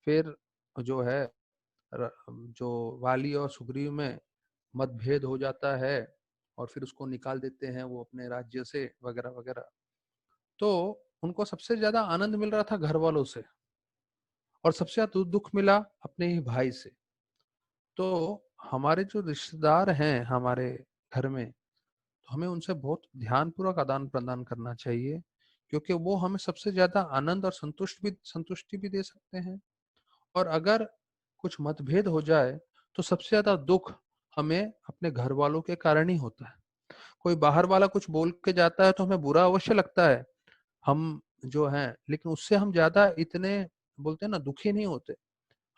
फिर जो है जो वाली और सुग्रीव में मतभेद हो जाता है, और फिर उसको निकाल देते हैं वो अपने राज्य से वगैरह वगैरह। तो उनको सबसे ज्यादा आनंद मिल रहा था घर वालों से, और सबसे ज्यादा दुख मिला अपने ही भाई से। तो हमारे जो रिश्तेदार हैं हमारे घर में, तो हमें उनसे बहुत ध्यानपूर्वक आदान प्रदान करना चाहिए, क्योंकि वो हमें सबसे ज्यादा आनंद और संतुष्टि भी दे सकते हैं। और अगर कुछ मतभेद हो जाए तो सबसे ज्यादा दुख हमें अपने घर वालों के कारण ही होता है। कोई बाहर वाला कुछ बोल के जाता है तो हमें बुरा अवश्य लगता है, हम जो हैं, लेकिन उससे हम ज्यादा इतने बोलते हैं ना दुखी नहीं होते।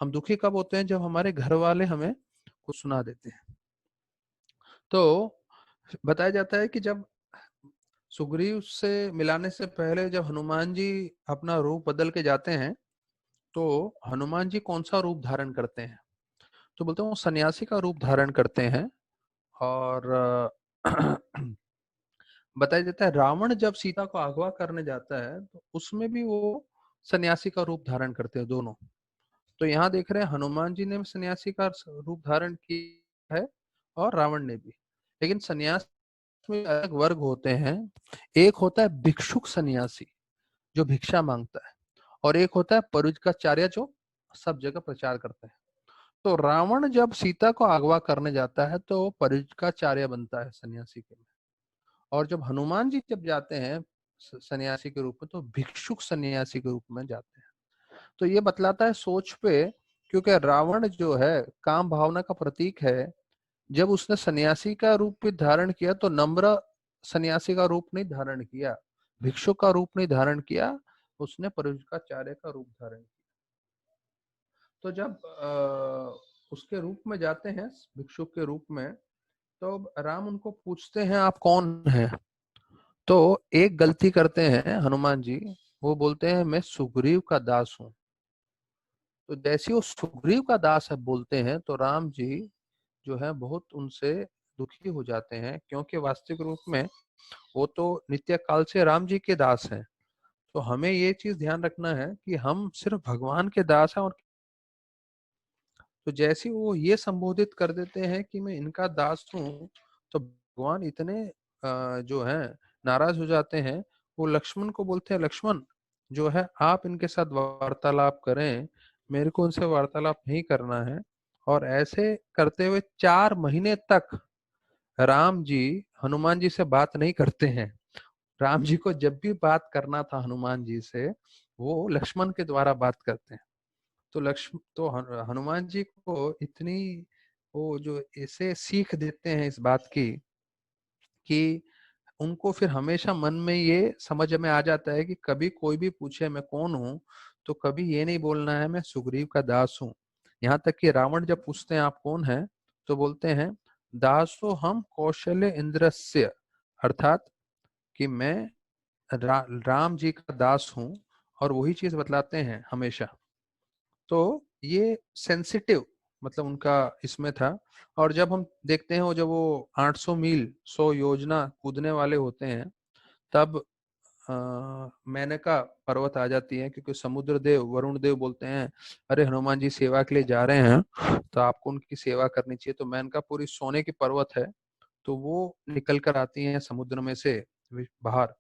हम दुखी कब होते हैं? जब हमारे घर वाले हमें कुछ सुना देते हैं। तो बताया जाता है कि जब सुग्रीव से मिलाने से पहले जब हनुमान जी अपना रूप बदल के जाते हैं, तो हनुमान जी कौन सा रूप धारण करते हैं? तो बोलते हैं वो सन्यासी का रूप धारण करते हैं। और बताया जाता है रावण जब सीता को अगवा करने जाता है तो उसमें भी वो सन्यासी का रूप धारण करते हैं दोनों। तो यहाँ देख रहे हैं हनुमान जी ने भी सन्यासी का रूप धारण किया है, और रावण ने भी। लेकिन सन्यास में अलग वर्ग होते हैं। एक होता है भिक्षुक सन्यासी जो भिक्षा मांगता है, और एक होता है परिव्राजकाचार्य जो सब जगह प्रचार करता है। तो रावण जब सीता को अगवा करने जाता है तो परिव्राजकाचार्य बनता है सन्यासी के लिए, और जब हनुमान जी जब जाते हैं सन्यासी के रूप में तो भिक्षुक सन्यासी के रूप में जाते हैं। तो ये बतलाता है सोच पे क्योंकि रावण जो है काम भावना का प्रतीक है। जब उसने सन्यासी का रूप भी धारण किया तो नम्र सन्यासी का रूप नहीं धारण किया, भिक्षुक का रूप नहीं धारण किया, उसने परिव्राजकाचार्य का रूप धारण किया। तो जब उसके रूप में जाते हैं भिक्षुक के रूप में, तो राम उनको पूछते हैं आप कौन हैं। तो एक गलती करते हैं हनुमान जी, वो बोलते हैं मैं सुग्रीव का दास हूँ। तो जैसे वो सुग्रीव का दास है बोलते हैं तो राम जी जो है बहुत उनसे दुखी हो जाते हैं, क्योंकि वास्तविक रूप में वो तो नित्य काल से राम जी के दास हैं। तो हमें ये चीज ध्यान रखना है कि हम सिर्फ भगवान के दास हैं। और तो जैसे वो ये संबोधित कर देते हैं कि मैं इनका दास हूँ, तो भगवान इतने जो है नाराज हो जाते हैं। वो लक्ष्मण को बोलते हैं लक्ष्मण जो है आप इनके साथ वार्तालाप करें, मेरे को उनसे वार्तालाप नहीं करना है। और ऐसे करते हुए 4 महीने तक राम जी हनुमान जी से बात नहीं करते हैं। राम जी को जब भी बात करना था हनुमान जी से, वो लक्ष्मण के द्वारा बात करते हैं। तो हनुमान जी को इतनी वो जो ऐसे सीख देते हैं इस बात की कि उनको फिर हमेशा मन में ये समझ में आ जाता है कि कभी कोई भी पूछे मैं कौन हूँ, तो कभी ये नहीं बोलना है मैं सुग्रीव का दास हूँ। यहाँ तक कि रावण जब पूछते हैं आप कौन हैं, तो बोलते हैं दासो हम कौशल्य इंद्रस्य, अर्थात कि मैं राम जी का दास हूँ। और वही चीज बतलाते हैं हमेशा। तो ये सेंसिटिव मतलब उनका इसमें था। और जब हम देखते हैं वो जब वो 800 मील 100 योजना कूदने वाले होते हैं, तब मेनका पर्वत आ जाती है, क्योंकि समुद्र देव वरुण देव बोलते हैं अरे हनुमान जी सेवा के लिए जा रहे हैं तो आपको उनकी सेवा करनी चाहिए। तो मेनका पूरी सोने की पर्वत है, तो वो निकल कर आती हैं समुद्र में से बाहर।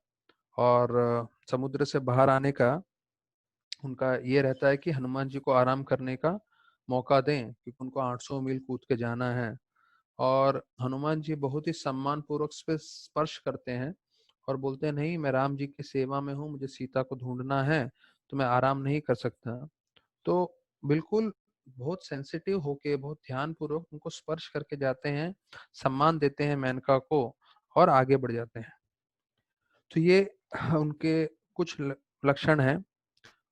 और समुद्र से बाहर आने का उनका ये रहता है कि हनुमान जी को आराम करने का मौका दें, क्योंकि उनको 800 मील कूद के जाना है। और हनुमान जी बहुत ही सम्मान पूर्वक स्पर्श करते हैं और बोलते हैं नहीं मैं राम जी की सेवा में हूँ, मुझे सीता को ढूंढना है, तो मैं आराम नहीं कर सकता। तो बिल्कुल बहुत सेंसिटिव होके बहुत ध्यान पूर्वक उनको स्पर्श करके जाते हैं, सम्मान देते हैं मेनका को और आगे बढ़ जाते हैं। तो ये उनके कुछ लक्षण हैं।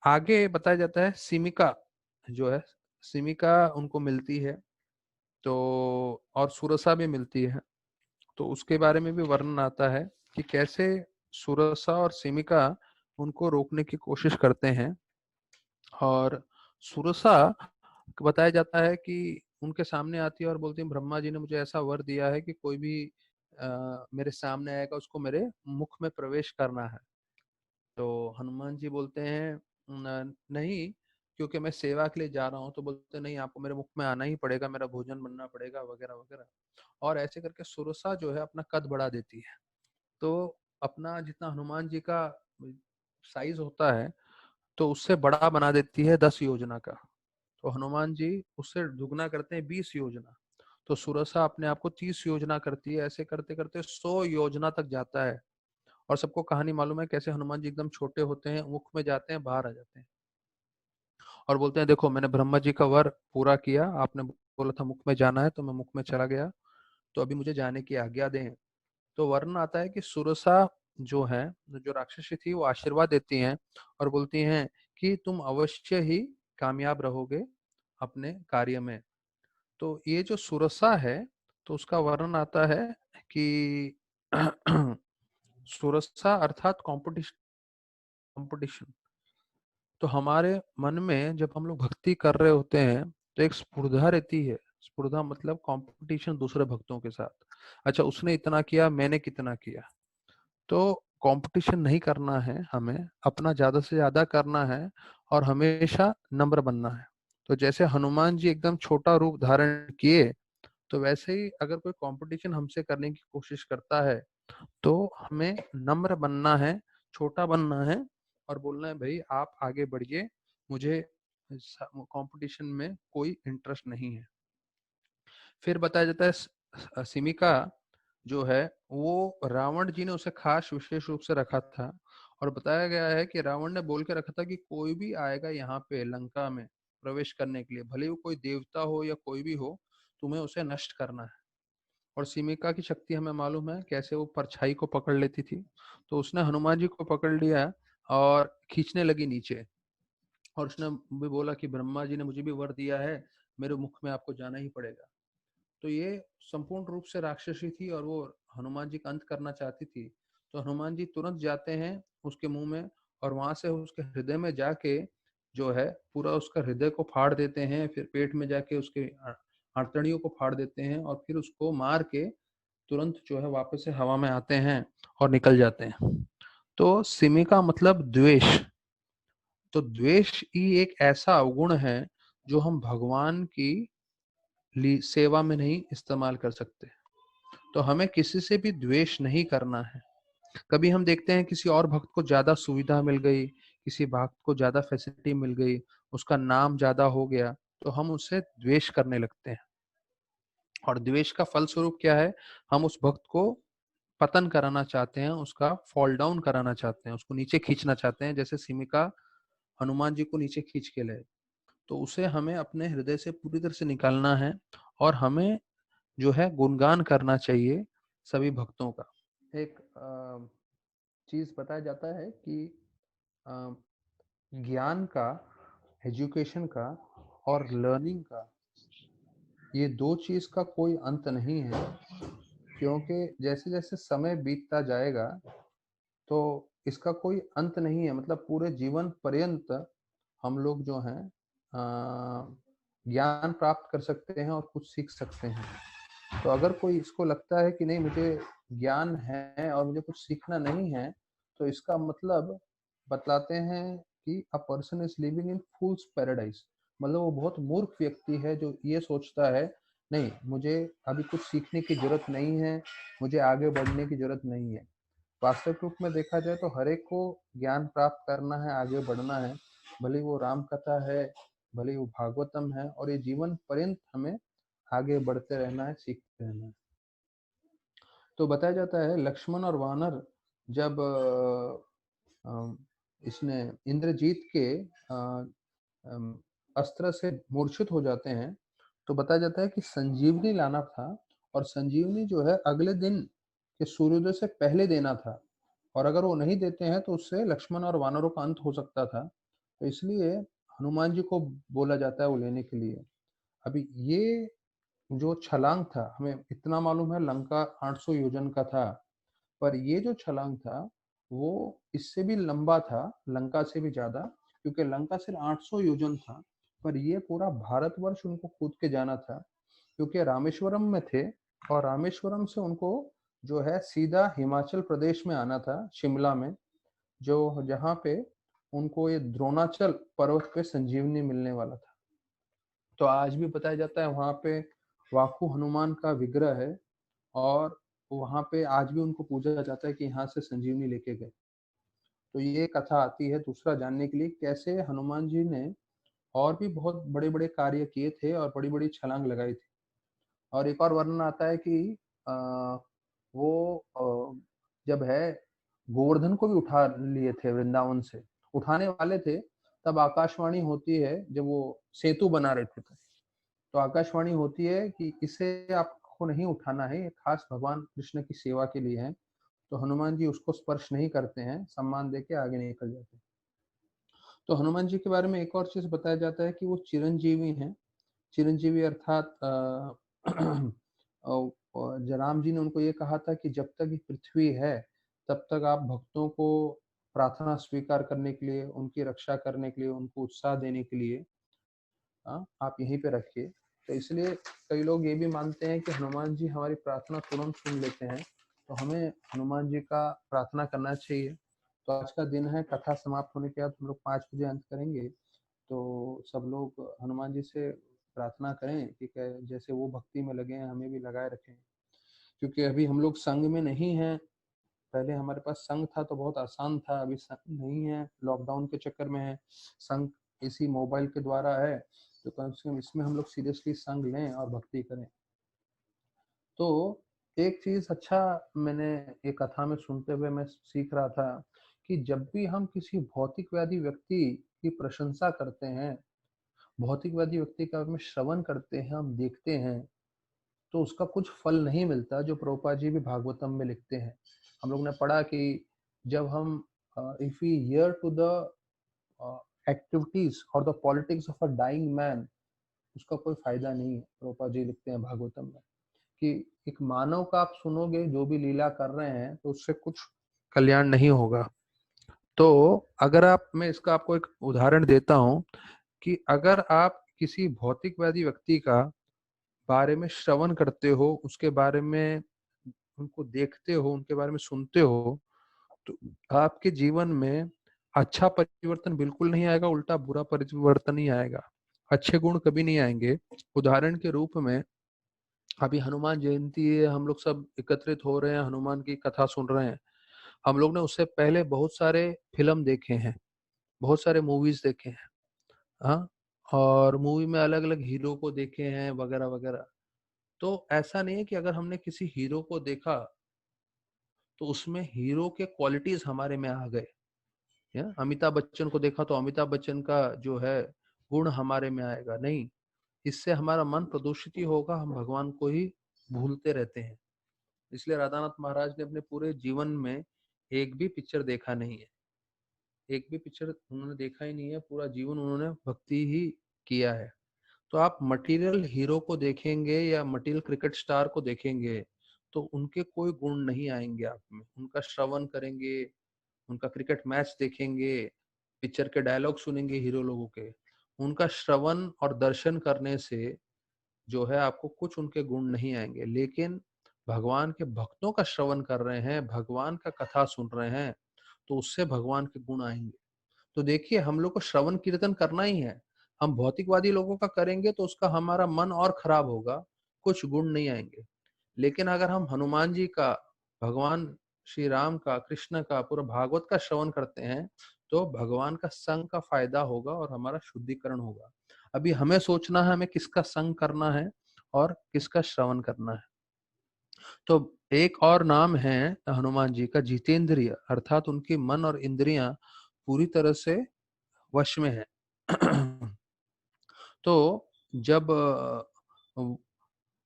आगे बताया जाता है सिमिका जो है, सिमिका उनको मिलती है तो, और सुरसा भी मिलती है। तो उसके बारे में भी वर्णन आता है कि कैसे सुरसा और सिमिका उनको रोकने की कोशिश करते हैं। और सुरसा बताया जाता है कि उनके सामने आती है और बोलती है ब्रह्मा जी ने मुझे ऐसा वर दिया है कि कोई भी मेरे सामने आएगा उसको मेरे मुख में प्रवेश करना है। तो हनुमान जी बोलते हैं नहीं, क्योंकि मैं सेवा के लिए जा रहा हूँ। तो बोलते नहीं आपको मेरे मुख में आना ही पड़ेगा, मेरा भोजन बनना पड़ेगा वगैरह वगैरह। और ऐसे करके सुरसा जो है अपना कद बढ़ा देती है। तो अपना जितना हनुमान जी का साइज होता है तो उससे बड़ा बना देती है 10 योजना का। तो हनुमान जी उससे दुगना करते हैं 20 योजना। तो सुरसा अपने आप को 30 योजना करती है। ऐसे करते करते 100 योजना तक जाता है। और सबको कहानी मालूम है कैसे हनुमान जी एकदम छोटे होते हैं, मुख में जाते हैं, बाहर आ जाते हैं और बोलते हैं देखो मैंने ब्रह्मा जी का वर पूरा किया, आपने बोला था मुख में जाना है तो मैं मुख में चला गया, तो अभी मुझे जाने की आज्ञा दें। तो वर्णन आता है कि सुरसा जो है, जो राक्षसी थी, वो आशीर्वाद देती हैं और बोलती हैं कि तुम अवश्य ही कामयाब रहोगे अपने कार्य में। तो ये जो सुरसा है, तो उसका वर्णन आता है कि सुरसा अर्थात कंपटीशन। कंपटीशन तो हमारे मन में जब हम लोग भक्ति कर रहे होते हैं तो एक स्पर्धा रहती है। स्पर्धा मतलब कंपटीशन दूसरे भक्तों के साथ। अच्छा उसने इतना किया मैंने कितना किया। तो कंपटीशन नहीं करना है, हमें अपना ज्यादा से ज्यादा करना है और हमेशा नम्र बनना है। तो जैसे हनुमान जी एकदम छोटा रूप धारण किए, तो वैसे ही अगर कोई कंपटीशन हमसे करने की कोशिश करता है तो हमें नम्र बनना है, छोटा बनना है और बोलना है भाई आप आगे बढ़िए, मुझे कंपटीशन में कोई इंटरेस्ट नहीं है। फिर बताया जाता है सिमिका जो है वो रावण जी ने उसे खास विशेष रूप से रखा था। और बताया गया है कि रावण ने बोल के रखा था कि कोई भी आएगा यहाँ पे लंका में प्रवेश करने के लिए, भले वो कोई देवता हो या कोई भी हो, तुम्हें उसे नष्ट करना है। और सिमिका की शक्ति हमें मालूम है कैसे वो परछाई को पकड़ लेती थी। तो उसने हनुमान जी को पकड़ लिया और खींचने लगी नीचे, और उसने भी बोला कि ब्रह्मा जी ने मुझे भी वर दिया है, मेरे मुख में आपको जाना ही पड़ेगा। तो ये संपूर्ण रूप से राक्षसी थी और वो हनुमान जी का अंत करना चाहती थी। तो हनुमान जी तुरंत जाते हैं उसके मुंह में, और वहां से उसके हृदय में जाके जो है पूरा उसका हृदय को फाड़ देते हैं, फिर पेट में जाके उसके आंतड़ियों को फाड़ देते हैं, और फिर उसको मार के तुरंत जो है वापस से हवा में आते हैं और निकल जाते हैं। तो सिमी का मतलब द्वेष। तो द्वेष ही एक ऐसा अवगुण है जो हम भगवान की सेवा में नहीं इस्तेमाल कर सकते। तो हमें किसी से भी द्वेष नहीं करना है। कभी हम देखते हैं किसी और भक्त को ज्यादा सुविधा मिल गई, किसी भक्त को ज्यादा फैसिलिटी मिल गई, उसका नाम ज्यादा हो गया, तो हम उससे द्वेष करने लगते हैं। और द्वेष का फलस्वरूप क्या है? हम उस भक्त को पतन कराना चाहते हैं, उसका फॉल डाउन कराना चाहते हैं, उसको नीचे खींचना चाहते हैं, जैसे सिमिका हनुमान जी को नीचे खींच के ले। तो उसे हमें अपने हृदय से पूरी तरह से निकालना है, और हमें जो है गुणगान करना चाहिए सभी भक्तों का। एक चीज बताया जाता है कि अ, ज्ञान का, एजुकेशन का और लर्निंग का, ये दो चीज का कोई अंत नहीं है। क्योंकि जैसे जैसे समय बीतता जाएगा तो इसका कोई अंत नहीं है। मतलब पूरे जीवन पर्यंत हम लोग जो हैं ज्ञान प्राप्त कर सकते हैं और कुछ सीख सकते हैं। तो अगर कोई इसको लगता है कि नहीं मुझे ज्ञान है और मुझे कुछ सीखना नहीं है, तो इसका मतलब बतलाते हैं कि a person is living in fools paradise. मतलब वो बहुत मूर्ख व्यक्ति है जो ये सोचता है नहीं मुझे अभी कुछ सीखने की जरूरत नहीं है, मुझे आगे बढ़ने की जरूरत नहीं है। वास्तविक रूप में देखा जाए तो हर एक को ज्ञान प्राप्त करना है, आगे बढ़ना है। भले वो राम कथा है, भले वो भागवतम है, और ये जीवन पर्यंत हमें आगे बढ़ते रहना है, सीखते रहना है। तो बताया जाता है लक्ष्मण और वानर जब इसने इंद्रजीत के अस्त्र से मूर्छित हो जाते हैं, तो बताया जाता है कि संजीवनी लाना था, और संजीवनी जो है अगले दिन के सूर्योदय से पहले देना था। और अगर वो नहीं देते हैं तो उससे लक्ष्मण और वानरों का अंत हो सकता था। तो इसलिए हनुमान जी को बोला जाता है वो लेने के लिए। अभी ये जो छलांग था, हमें इतना मालूम है लंका 800 योजन का था, पर ये जो छलांग था वो इससे भी लंबा था, लंका से भी ज्यादा। क्योंकि लंका सिर्फ 800 योजन था, पर ये पूरा भारतवर्ष उनको कूद के जाना था। क्योंकि रामेश्वरम में थे, और रामेश्वरम से उनको जो है सीधा हिमाचल प्रदेश में आना था, शिमला में, जो जहाँ पे उनको ये द्रोणाचल पर्वत पे संजीवनी मिलने वाला था। तो आज भी बताया जाता है वहां पे वाकू हनुमान का विग्रह है, और वहां पे आज भी उनको पूजा जाता है कि यहाँ से संजीवनी लेके गए। तो ये कथा आती है दूसरा जानने के लिए कैसे हनुमान जी ने और भी बहुत बड़े बड़े कार्य किए थे और बड़ी बड़ी छलांग लगाई थी। और एक और वर्णन आता है कि आ, वो जब है गोवर्धन को भी उठा लिए थे वृंदावन से, उठाने वाले थे, तब आकाशवाणी होती है जब वो सेतु बना रहे थे, तो आकाशवाणी होती है कि इसे आपको नहीं उठाना है, ये खास भगवान कृष्ण की सेवा के लिए है। तो हनुमान जी उसको स्पर्श नहीं करते हैं, सम्मान देके आगे निकल जाते हैं। तो हनुमान जी के बारे में एक और चीज बताया जाता है कि वो चिरंजीवी हैं। चिरंजीवी अर्थात राम जी ने उनको ये कहा था कि जब तक ये पृथ्वी है तब तक आप भक्तों को प्रार्थना स्वीकार करने के लिए, उनकी रक्षा करने के लिए, उनको उत्साह देने के लिए आप यहीं पे रखिए। तो इसलिए कई लोग ये भी मानते हैं कि हनुमान जी हमारी प्रार्थना तुरंत सुन लेते हैं। तो हमें हनुमान जी का प्रार्थना करना चाहिए। तो आज का दिन है, कथा समाप्त होने के बाद हम लोग 5 बजे अंत करेंगे। तो सब लोग हनुमान जी से प्रार्थना करें कि जैसे वो भक्ति में लगे हैं हमें भी लगाए रखें। क्योंकि अभी हम लोग संघ में नहीं हैं। पहले हमारे पास संघ था तो बहुत आसान था, अभी संघ नहीं है, लॉकडाउन के चक्कर में है। संघ इसी मोबाइल के द्वारा है, तो कम से कम इसमें हम लोग सीरियसली संग लें और भक्ति करें। तो एक चीज अच्छा मैंने एक कथा में सुनते हुए मैं सीख रहा था कि जब भी हम किसी भौतिकवादी व्यक्ति की प्रशंसा करते हैं भौतिकवादी व्यक्ति का हम श्रवण करते हैं, हम देखते हैं, तो उसका कुछ फल नहीं मिलता, जो प्रभुपाद जी भी भागवतम में लिखते हैं। हम लोग ने पढ़ा कि जब हम if we hear to the activities और the politics of a dying man, उसका कोई फायदा नहीं है। प्रभुपाद जी लिखते हैं भागवतम में कि एक मानव का आप सुनोगे जो भी लीला कर रहे हैं, तो उससे कुछ कल्याण नहीं होगा। तो अगर आप, मैं इसका आपको एक उदाहरण देता हूं कि अगर आप किसी भौतिकवादी व्यक्ति का बारे में श्रवण करते हो, उसके बारे में उनको देखते हो, उनके बारे में सुनते हो, तो आपके जीवन में अच्छा परिवर्तन बिल्कुल नहीं आएगा, उल्टा बुरा परिवर्तन ही आएगा। अच्छे गुण कभी नहीं आएंगे। उदाहरण के रूप में अभी हनुमान जयंती है, हम लोग सब एकत्रित हो रहे हैं, हनुमान की कथा सुन रहे हैं। हम लोग ने उससे पहले बहुत सारे फिल्म देखे हैं, बहुत सारे मूवीज देखे हैं। हाँ, और मूवी में अलग अलग हीरो को देखे हैं वगैरह वगैरह। तो ऐसा नहीं है कि अगर हमने किसी हीरो को देखा तो उसमें हीरो के क्वालिटीज हमारे में आ गए, या अमिताभ बच्चन को देखा तो अमिताभ बच्चन का जो है गुण हमारे में आएगा, नहीं। इससे हमारा मन प्रदूषित ही होगा, हम भगवान को ही भूलते रहते हैं। इसलिए राधानाथ महाराज ने अपने पूरे जीवन में एक भी पिक्चर देखा नहीं है, एक भी पिक्चर उन्होंने देखा ही नहीं है, पूरा जीवन उन्होंने भक्ति ही किया है। तो आप मटेरियल हीरो को देखेंगे या मटेरियल क्रिकेट स्टार को देखेंगे तो उनके कोई गुण नहीं आएंगे आप में। उनका श्रवण करेंगे, उनका क्रिकेट मैच देखेंगे, पिक्चर के डायलॉग सुनेंगे हीरो लोगों के, उनका श्रवण और दर्शन करने से जो है आपको कुछ उनके गुण नहीं आएंगे। लेकिन भगवान के भक्तों का श्रवण कर रहे हैं, भगवान का कथा सुन रहे हैं, तो उससे भगवान के गुण आएंगे। तो देखिए, हम लोग को श्रवण कीर्तन करना ही है। हम भौतिकवादी लोगों का करेंगे तो उसका हमारा मन और खराब होगा, कुछ गुण नहीं आएंगे। लेकिन अगर हम हनुमान जी का, भगवान श्री राम का, कृष्ण का, पूरा भागवत का श्रवण करते हैं, तो भगवान का संग का फायदा होगा और हमारा शुद्धिकरण होगा। अभी हमें सोचना है हमें किसका संग करना है और किसका श्रवण करना है। तो एक और नाम है हनुमान जी का, जितेंद्रिय, अर्थात उनकी मन और इंद्रियां पूरी तरह से वश में है। तो जब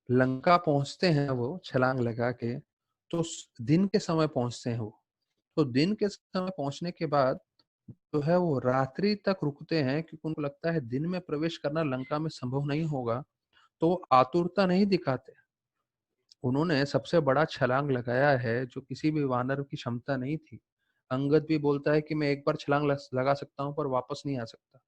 लंका पहुंचते हैं वो छलांग लगा के, तो दिन के समय पहुंचते हैं वो। तो दिन के समय पहुंचने के बाद जो है वो रात्रि तक रुकते हैं, क्योंकि उनको लगता है दिन में प्रवेश करना लंका में संभव नहीं होगा। तो वो आतुरता नहीं दिखाते, उन्होंने सबसे बड़ा छलांग लगाया है जो किसी भी वानर की क्षमता नहीं थी। अंगद भी बोलता है कि मैं एक बार छलांग लगा सकता हूँ पर वापस नहीं आ सकता।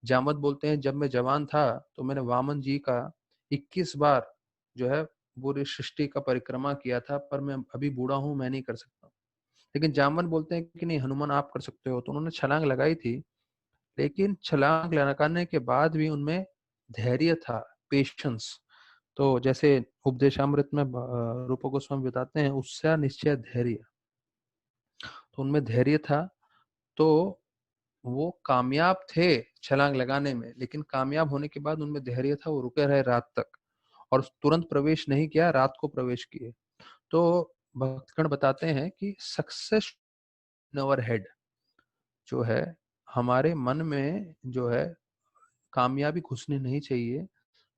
जामवंत बोलते हैं जब मैं जवान था तो मैंने वामन जी का 21 बार जो है पूरी सृष्टि का परिक्रमा किया था, पर मैं अभी बूढ़ा हूं, मैं नहीं कर सकता। लेकिन जामवंत बोलते हैं कि नहीं हनुमान आप कर सकते हो। तो उन्होंने छलांग लगाई थी, लेकिन छलांग लगाने के बाद भी उनमें धैर्य था, पेशेंस। तो जैसे उपदेशामृत में रूप गोस्वामी बताते हैं, उससे निश्चय धैर्य, तो उनमें धैर्य था। तो वो कामयाब थे छलांग लगाने में, लेकिन कामयाब होने के बाद उनमें धैर्य था, वो रुके रहे रात तक और तुरंत प्रवेश नहीं किया, रात को प्रवेश किए। तो भक्तगण बताते हैं कि सक्सेस इन अवर हेड, जो है हमारे मन में जो है कामयाबी घुसनी नहीं चाहिए।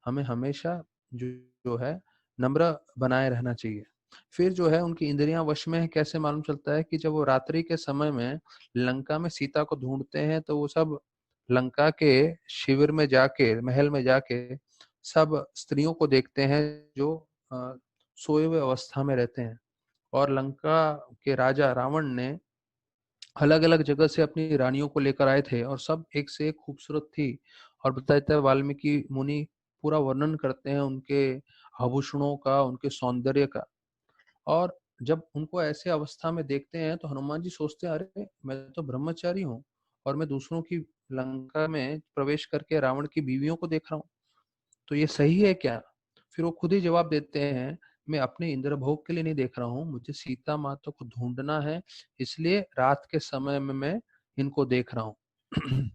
हमें हमेशा जो है नम्र बनाए रहना चाहिए। फिर जो है उनकी इंद्रियां वश में है, कैसे मालूम चलता है कि जब वो रात्रि के समय में लंका में सीता को ढूंढते हैं, तो वो सब लंका के शिविर में जाके, महल में जाके सब स्त्रियों को देखते हैं जो सोए हुए अवस्था में रहते हैं। और लंका के राजा रावण ने अलग अलग जगह से अपनी रानियों को लेकर आए थे और सब एक से एक खूबसूरत थी। और बताते हैं वाल्मीकि मुनि पूरा वर्णन करते हैं उनके आभूषणों का, उनके सौंदर्य का। और जब उनको ऐसे अवस्था में देखते हैं तो हनुमान जी सोचते हैं, अरे मैं तो ब्रह्मचारी हूँ और मैं दूसरों की लंका में प्रवेश करके रावण की बीवियों को देख रहा हूँ, तो ये सही है क्या? फिर वो खुद ही जवाब देते हैं, मैं अपने इंद्र भोग के लिए नहीं देख रहा हूँ, मुझे सीता माता को ढूंढना है, इसलिए रात के समय में मैं इनको देख रहा हूँ।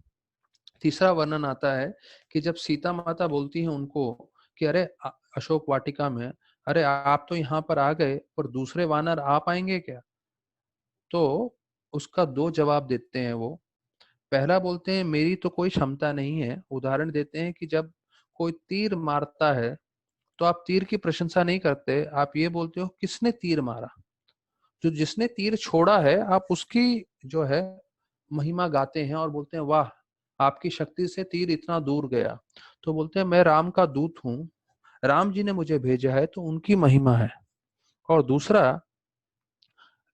तीसरा वर्णन आता है कि जब सीता माता बोलती है उनको कि अरे अशोक वाटिका में, अरे आप तो यहाँ पर आ गए पर दूसरे वानर आ पाएंगे क्या? तो उसका दो जवाब देते हैं वो। पहला बोलते हैं मेरी तो कोई क्षमता नहीं है। उदाहरण देते हैं कि जब कोई तीर मारता है तो आप तीर की प्रशंसा नहीं करते, आप ये बोलते हो किसने तीर मारा। जो जिसने तीर छोड़ा है आप उसकी जो है महिमा गाते हैं और बोलते हैं वाह, आपकी शक्ति से तीर इतना दूर गया। तो बोलते हैं मैं राम का दूत हूँ, राम जी ने मुझे भेजा है, तो उनकी महिमा है। और दूसरा,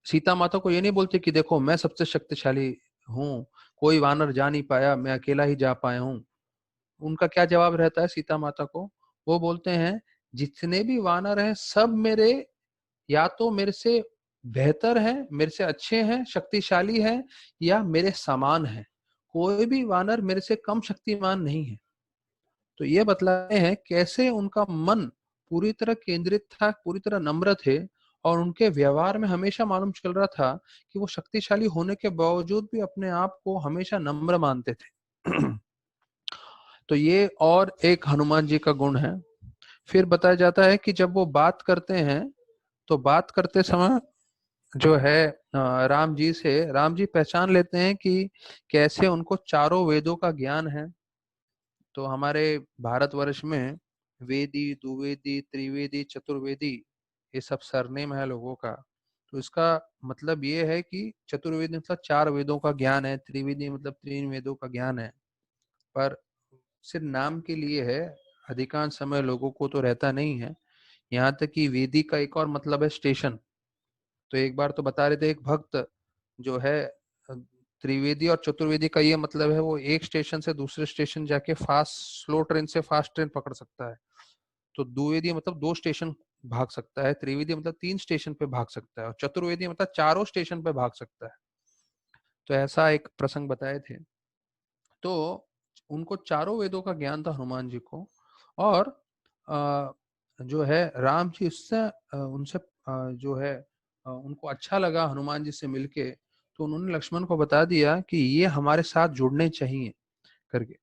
सीता माता को ये नहीं बोलते कि देखो मैं सबसे शक्तिशाली हूँ, कोई वानर जा नहीं पाया, मैं अकेला ही जा पाया हूँ। उनका क्या जवाब रहता है सीता माता को? वो बोलते हैं जितने भी वानर हैं सब मेरे, या तो मेरे से बेहतर हैं, मेरे से अच्छे हैं, शक्तिशाली हैं, या मेरे समान हैं। कोई भी वानर मेरे से कम शक्तिमान नहीं है। तो ये बतलाते हैं कैसे उनका मन पूरी तरह केंद्रित था, पूरी तरह नम्र थे, और उनके व्यवहार में हमेशा मालूम चल रहा था कि वो शक्तिशाली होने के बावजूद भी अपने आप को हमेशा नम्र मानते थे। तो ये और एक हनुमान जी का गुण है। फिर बताया जाता है कि जब वो बात करते हैं तो बात करते समय जो है राम जी से, राम जी पहचान लेते हैं कि कैसे उनको चारों वेदों का ज्ञान है। तो हमारे भारतवर्ष में वेदी, द्विवेदी, त्रिवेदी, चतुर्वेदी, ये सब सरनेम है लोगों का। तो इसका मतलब ये है कि चतुर्वेदी मतलब चार वेदों का ज्ञान है, त्रिवेदी मतलब तीन वेदों का ज्ञान है। पर सिर्फ नाम के लिए है, अधिकांश समय लोगों को तो रहता नहीं है। यहाँ तक कि वेदी का एक और मतलब है स्टेशन। तो एक बार तो बता रहे थे एक भक्त जो है, त्रिवेदी और चतुर्वेदी का ये मतलब है वो एक स्टेशन से दूसरे स्टेशन जाके फास्ट, स्लो ट्रेन से फास्ट ट्रेन पकड़ सकता है। तो द्विवेदी मतलब दो स्टेशन भाग सकता है, त्रिवेदी मतलब तीन स्टेशन पे भाग सकता है, और चतुर्वेदी मतलब चारों स्टेशन पे भाग सकता है। तो ऐसा एक प्रसंग बताए थे। तो उनको चारों वेदों का ज्ञान था हनुमान जी को। और जो है राम जी उससे उनसे जो है उनको अच्छा लगा हनुमान जी से मिलके, तो उन्होंने लक्ष्मण को बता दिया कि ये हमारे साथ जुड़ने चाहिए करके।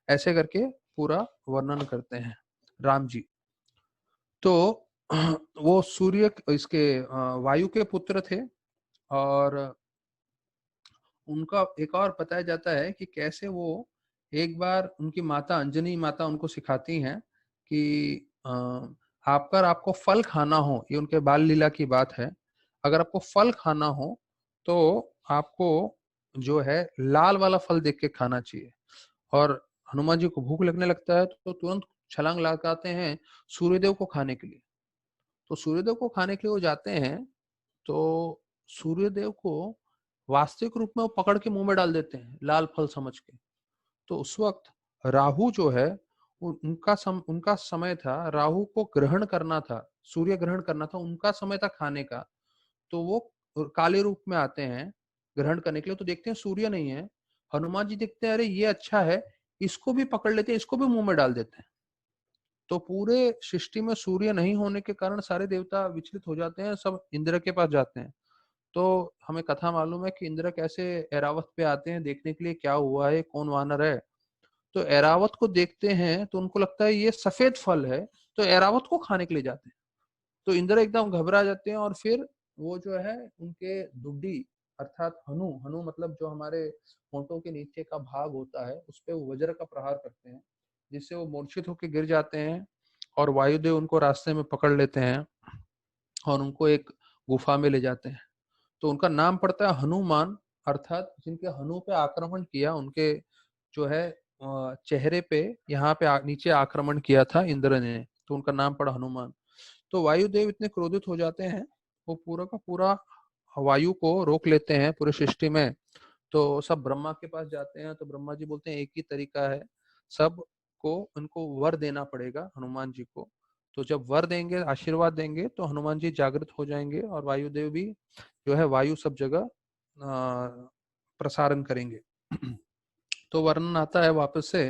ऐसे करके पूरा वर्णन करते हैं राम जी। तो वो सूर्य इसके वायु के पुत्र थे। और उनका एक और बताया जाता है कि कैसे वो एक बार उनकी माता अंजनी माता उनको सिखाती हैं कि अगर आपको फल खाना हो, ये उनके बाल लीला की बात है, अगर आपको फल खाना हो तो आपको जो है लाल वाला फल देख के खाना चाहिए। और हनुमान जी को भूख लगने लगता है तो तुरंत छलांग लगाते हैं सूर्यदेव को खाने के लिए। तो सूर्यदेव को खाने के लिए वो जाते हैं, तो सूर्यदेव को वास्तविक रूप में वो पकड़ के मुंह में डाल देते हैं लाल फल समझ के। तो उस वक्त राहु जो है उनका समय था, राहु को ग्रहण करना था, सूर्य ग्रहण करना था, उनका समय था खाने का। तो वो काले रूप में आते हैं ग्रहण करने के लिए, तो देखते हैं सूर्य नहीं है। हनुमान जी देखते हैं अरे ये अच्छा है, इसको भी पकड़ लेते हैं, इसको भी मुंह में डाल देते हैं। तो पूरे सृष्टि में सूर्य नहीं होने के कारण सारे देवता विचलित हो जाते हैं, सब इंद्र के पास जाते हैं। तो हमें कथा मालूम है कि इंद्र कैसे ऐरावत पे आते हैं देखने के लिए क्या हुआ है, कौन वानर है। तो ऐरावत को देखते हैं तो उनको लगता है ये सफेद फल है, तो ऐरावत को खाने के लिए जाते हैं। तो इंद्र एकदम घबरा जाते हैं, और फिर वो जो है उनके दुड्डी अर्थात हनु, हनु मतलब जो हमारे होंठों के नीचे का भाग होता है उस पे वो वज्र का प्रहार करते हैं, जिससे वो मूर्छित होकर गिर जाते हैं। और वायुदेव उनको रास्ते में पकड़ लेते हैं और उनको एक गुफा में ले जाते हैं। तो उनका नाम पड़ता है हनुमान, अर्थात जिनके हनु पे आक्रमण किया, उनके जो है चेहरे पे यहाँ पे नीचे आक्रमण किया था इंद्र ने, तो उनका नाम पड़ा हनुमान। तो वायुदेव इतने क्रोधित हो जाते हैं, वो पूरा का पूरा वायु को रोक लेते हैं पूरे सृष्टि में। तो सब ब्रह्मा के पास जाते हैं, तो ब्रह्मा जी बोलते हैं एक ही तरीका है, सब को उनको वर देना पड़ेगा हनुमान जी को। तो जब वर देंगे, आशीर्वाद देंगे, तो हनुमान जी जागृत हो जाएंगे और वायुदेव भी जो है वायु सब जगह प्रसारण करेंगे। तो वर्णन आता है वापस से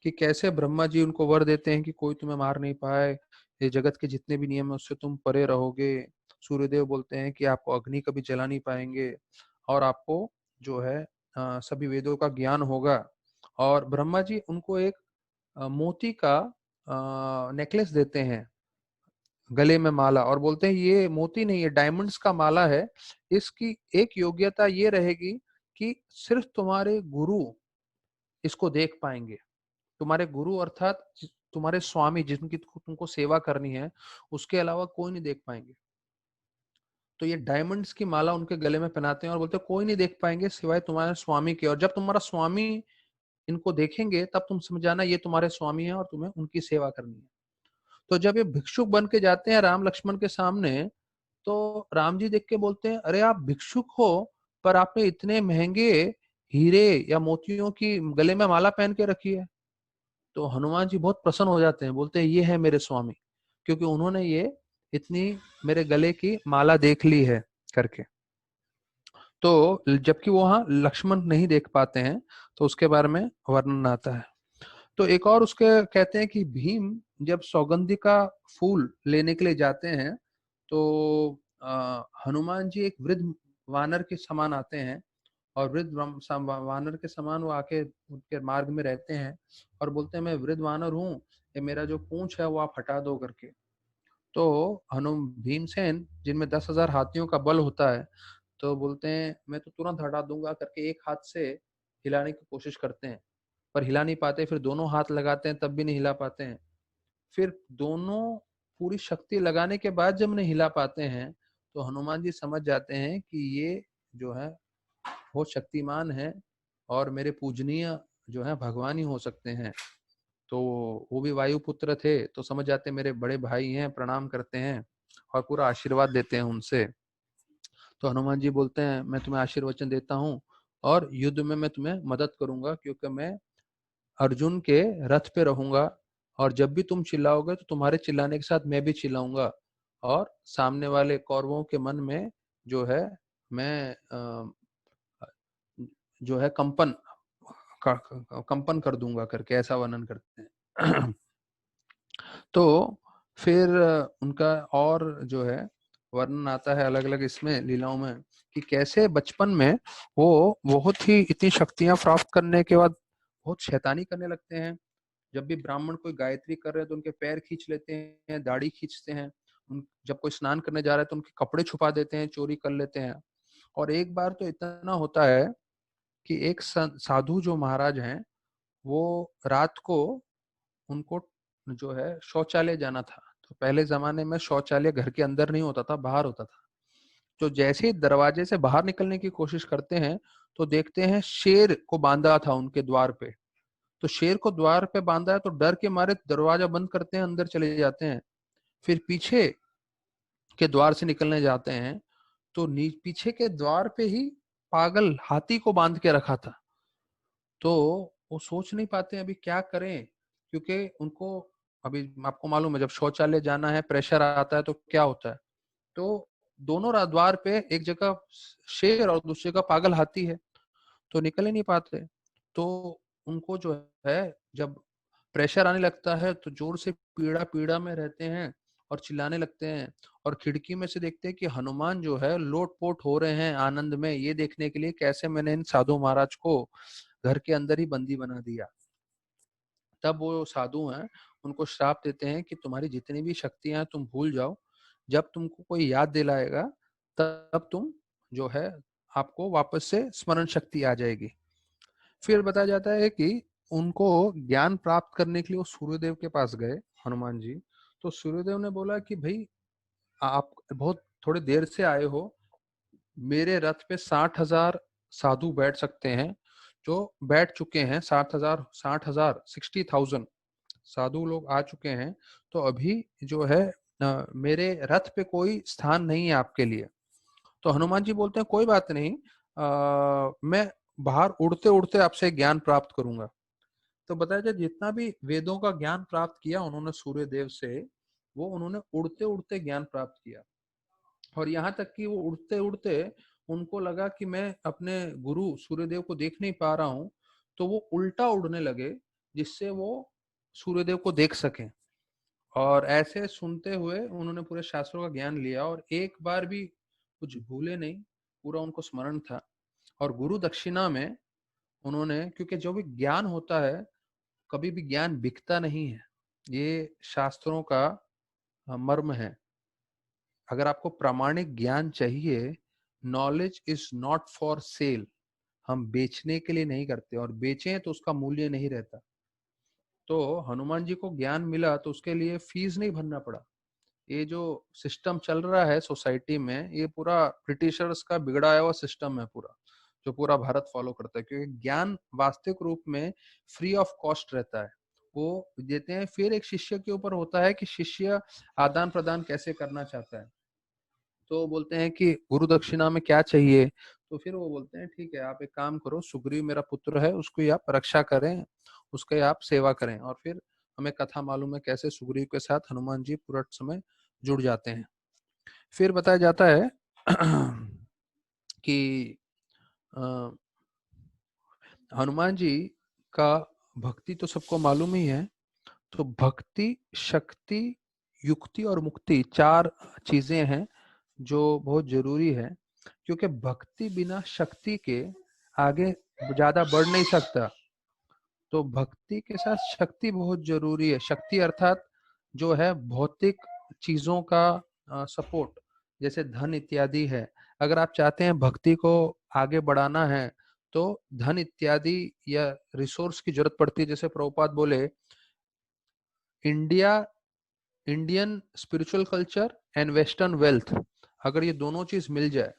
कि कैसे ब्रह्मा जी उनको वर देते हैं कि कोई तुम्हें मार नहीं पाए, ये जगत के जितने भी नियम है उससे तुम परे रहोगे। सूर्यदेव बोलते हैं कि आपको अग्नि कभी जला नहीं पाएंगे, और आपको जो है सभी वेदों का ज्ञान होगा। और ब्रह्मा जी उनको एक मोती का नेकलेस देते हैं, गले में माला, और बोलते हैं ये मोती नहीं है, डायमंड्स का माला है। इसकी एक योग्यता ये रहेगी कि सिर्फ तुम्हारे गुरु इसको देख पाएंगे। तुम्हारे गुरु अर्थात तुम्हारे स्वामी जिनकी तुमको सेवा करनी है, उसके अलावा कोई नहीं देख पाएंगे। तो ये डायमंड्स की माला उनके गले में पहनाते हैं और बोलते हैं कोई नहीं देख पाएंगे सिवाय तुम्हारे स्वामी के, और जब तुम्हारा स्वामी इनको देखेंगे तब तुम समझ जाना ये तुम्हारे स्वामी है और तुम्हें उनकी सेवा करनी है। तो जब ये भिक्षुक बन के जाते हैं राम लक्ष्मण के सामने, तो राम जी देख के बोलते हैं अरे आप भिक्षुक हो पर आपने इतने महंगे हीरे या मोतियों की गले में माला पहन के रखी है। तो हनुमान जी बहुत प्रसन्न हो जाते हैं, बोलते हैं ये है मेरे स्वामी, क्योंकि उन्होंने ये इतनी मेरे गले की माला देख ली है करके। तो जबकि वो वहां लक्ष्मण नहीं देख पाते हैं, तो उसके बारे में वर्णन आता है। तो एक और उसके कहते हैं कि भीम जब सौगंधि का फूल लेने के लिए जाते हैं, तो हनुमान जी एक वृद्ध वानर के समान आते हैं, और वृद्ध वानर के समान वो आके उनके मार्ग में रहते हैं और बोलते हैं मैं वृद्ध वानर हूँ, ये मेरा जो पूंछ है वो आप हटा दो करके। तो हनु भीमसेन जिनमें 10,000 हाथियों का बल होता है, तो बोलते हैं मैं तो तुरंत हटा दूंगा करके एक हाथ से हिलाने की कोशिश करते हैं, पर हिला नहीं पाते। फिर दोनों हाथ लगाते हैं तब भी नहीं हिला पाते हैं। फिर दोनों पूरी शक्ति लगाने के बाद जब नहीं हिला पाते हैं, तो हनुमान जी समझ जाते हैं कि ये जो है बहुत शक्तिमान है और मेरे पूजनीय जो है भगवान ही हो सकते हैं। तो वो भी वायुपुत्र थे, तो समझ जाते मेरे बड़े भाई हैं, प्रणाम करते हैं और पूरा आशीर्वाद देते हैं उनसे। तो हनुमान जी बोलते हैं मैं तुम्हें आशीर्वचन देता हूँ और युद्ध में मैं तुम्हें मदद करूंगा, क्योंकि मैं अर्जुन के रथ पे रहूंगा, और जब भी तुम चिल्लाओगे तो तुम्हारे चिल्लाने के साथ मैं भी चिल्लाऊंगा, और सामने वाले कौरवों के मन में जो है मैं जो है कंपन कर दूंगा करके ऐसा वर्णन करते हैं। तो फिर उनका और जो है वर्णन आता है अलग अलग इसमें लीलाओं में, कि कैसे बचपन में वो बहुत ही इतनी शक्तियां प्राप्त करने के बाद बहुत शैतानी करने लगते हैं। जब भी ब्राह्मण कोई गायत्री कर रहे हैं तो उनके पैर खींच लेते हैं, दाढ़ी खींचते हैं। जब कोई स्नान करने जा रहा है तो उनके कपड़े छुपा देते हैं, चोरी कर लेते हैं। और एक बार तो इतना होता है कि एक साधु जो महाराज हैं, वो रात को उनको जो है शौचालय जाना था। तो पहले जमाने में शौचालय घर के अंदर नहीं होता था, बाहर होता था। तो जैसे ही दरवाजे से बाहर निकलने की कोशिश करते हैं, तो देखते हैं शेर को बांधा था उनके द्वार पे। तो शेर को द्वार पे बांधा है, तो डर के मारे दरवाजा बंद करते हैं, अंदर चले जाते हैं। फिर पीछे के द्वार से निकलने जाते हैं, तो पीछे के द्वार पे ही पागल हाथी को बांध के रखा था। तो वो सोच नहीं पाते अभी क्या करें, क्योंकि उनको अभी आपको मालूम है जब शौचालय जाना है प्रेशर आता है तो क्या होता है। तो दोनों द्वार पे एक जगह शेर और दूसरी जगह पागल हाथी है, तो निकल ही नहीं पाते। तो उनको जो है जब प्रेशर आने लगता है तो जोर से पीड़ा पीड़ा में रहते हैं और चिल्लाने लगते हैं, और खिड़की में से देखते हैं कि हनुमान जो है लोटपोट हो रहे हैं आनंद में, ये देखने के लिए कैसे मैंने इन साधु महाराज को घर के अंदर ही बंदी बना दिया। तब वो साधु हैं उनको श्राप देते हैं कि तुम्हारी जितनी भी शक्तियां तुम भूल जाओ, जब तुमको कोई याद दिलाएगा तब तुम जो है आपको वापस से स्मरण शक्ति आ जाएगी। फिर बताया जाता है कि उनको ज्ञान प्राप्त करने के लिए वो सूर्यदेव के पास गए हनुमान जी। तो सूर्यदेव ने बोला कि भाई आप बहुत थोड़ी देर से आए हो, मेरे रथ पे 60,000 साधु बैठ सकते हैं, जो बैठ चुके हैं। 60,000 60,000 साधु लोग आ चुके हैं। तो अभी जो है मेरे रथ पे कोई स्थान नहीं है आपके लिए। तो हनुमान जी बोलते हैं कोई बात नहीं, मैं बाहर उड़ते उड़ते आपसे ज्ञान प्राप्त करूंगा। तो बताया जाए जितना भी वेदों का ज्ञान प्राप्त किया उन्होंने सूर्य देव से, वो उन्होंने उड़ते उड़ते ज्ञान प्राप्त किया। और यहाँ तक कि वो उड़ते उड़ते उनको लगा कि मैं अपने गुरु सूर्यदेव को देख नहीं पा रहा हूँ, तो वो उल्टा उड़ने लगे जिससे वो सूर्यदेव को देख सकें। और ऐसे सुनते हुए उन्होंने पूरे शास्त्रों का ज्ञान लिया और एक बार भी कुछ भूले नहीं, पूरा उनको स्मरण था। और गुरु दक्षिणा में उन्होंने, क्योंकि जो भी ज्ञान होता है कभी भी ज्ञान बिकता नहीं है, ये शास्त्रों का मर्म है। अगर आपको प्रामाणिक ज्ञान चाहिए, knowledge is not for sale. हम बेचने के लिए नहीं करते, और बेचें तो उसका मूल्य नहीं रहता। तो हनुमान जी को ज्ञान मिला तो उसके लिए फीस नहीं भरना पड़ा। ये जो सिस्टम चल रहा है सोसाइटी में, ये पूरा ब्रिटिशर्स का बिगड़ाया हुआ सिस्टम है पूरा, जो पूरा भारत फॉलो करता है, क्योंकि ज्ञान वास्तविक रूप में फ्री ऑफ कॉस्ट रहता है, वो देते हैं। फिर एक शिष्य के ऊपर होता है कि शिष्य आदान प्रदान कैसे करना चाहता है। तो बोलते हैं कि गुरु दक्षिणा में क्या चाहिए, तो फिर वो बोलते हैं ठीक है, आप एक काम करो, सुग्रीव मेरा पुत्र है, उसको आप रक्षा करें, उसके आप सेवा करें। और फिर हमें कथा मालूम है कैसे सुग्रीव के साथ हनुमान जी पूरा समय जुड़ जाते हैं। फिर बताया जाता है कि अ, हनुमान जी का भक्ति तो सबको मालूम ही है। तो भक्ति, शक्ति, युक्ति और मुक्ति, चार चीजें हैं जो बहुत जरूरी है, क्योंकि भक्ति बिना शक्ति के आगे ज्यादा बढ़ नहीं सकता। तो भक्ति के साथ शक्ति बहुत जरूरी है। शक्ति अर्थात जो है भौतिक चीजों का सपोर्ट, जैसे धन इत्यादि है। अगर आप चाहते हैं भक्ति को आगे बढ़ाना है तो धन इत्यादि या रिसोर्स की जरूरत पड़ती है। जैसे प्रभुपाद बोले, India Indian spiritual culture and western wealth, अगर ये दोनों चीज मिल जाए,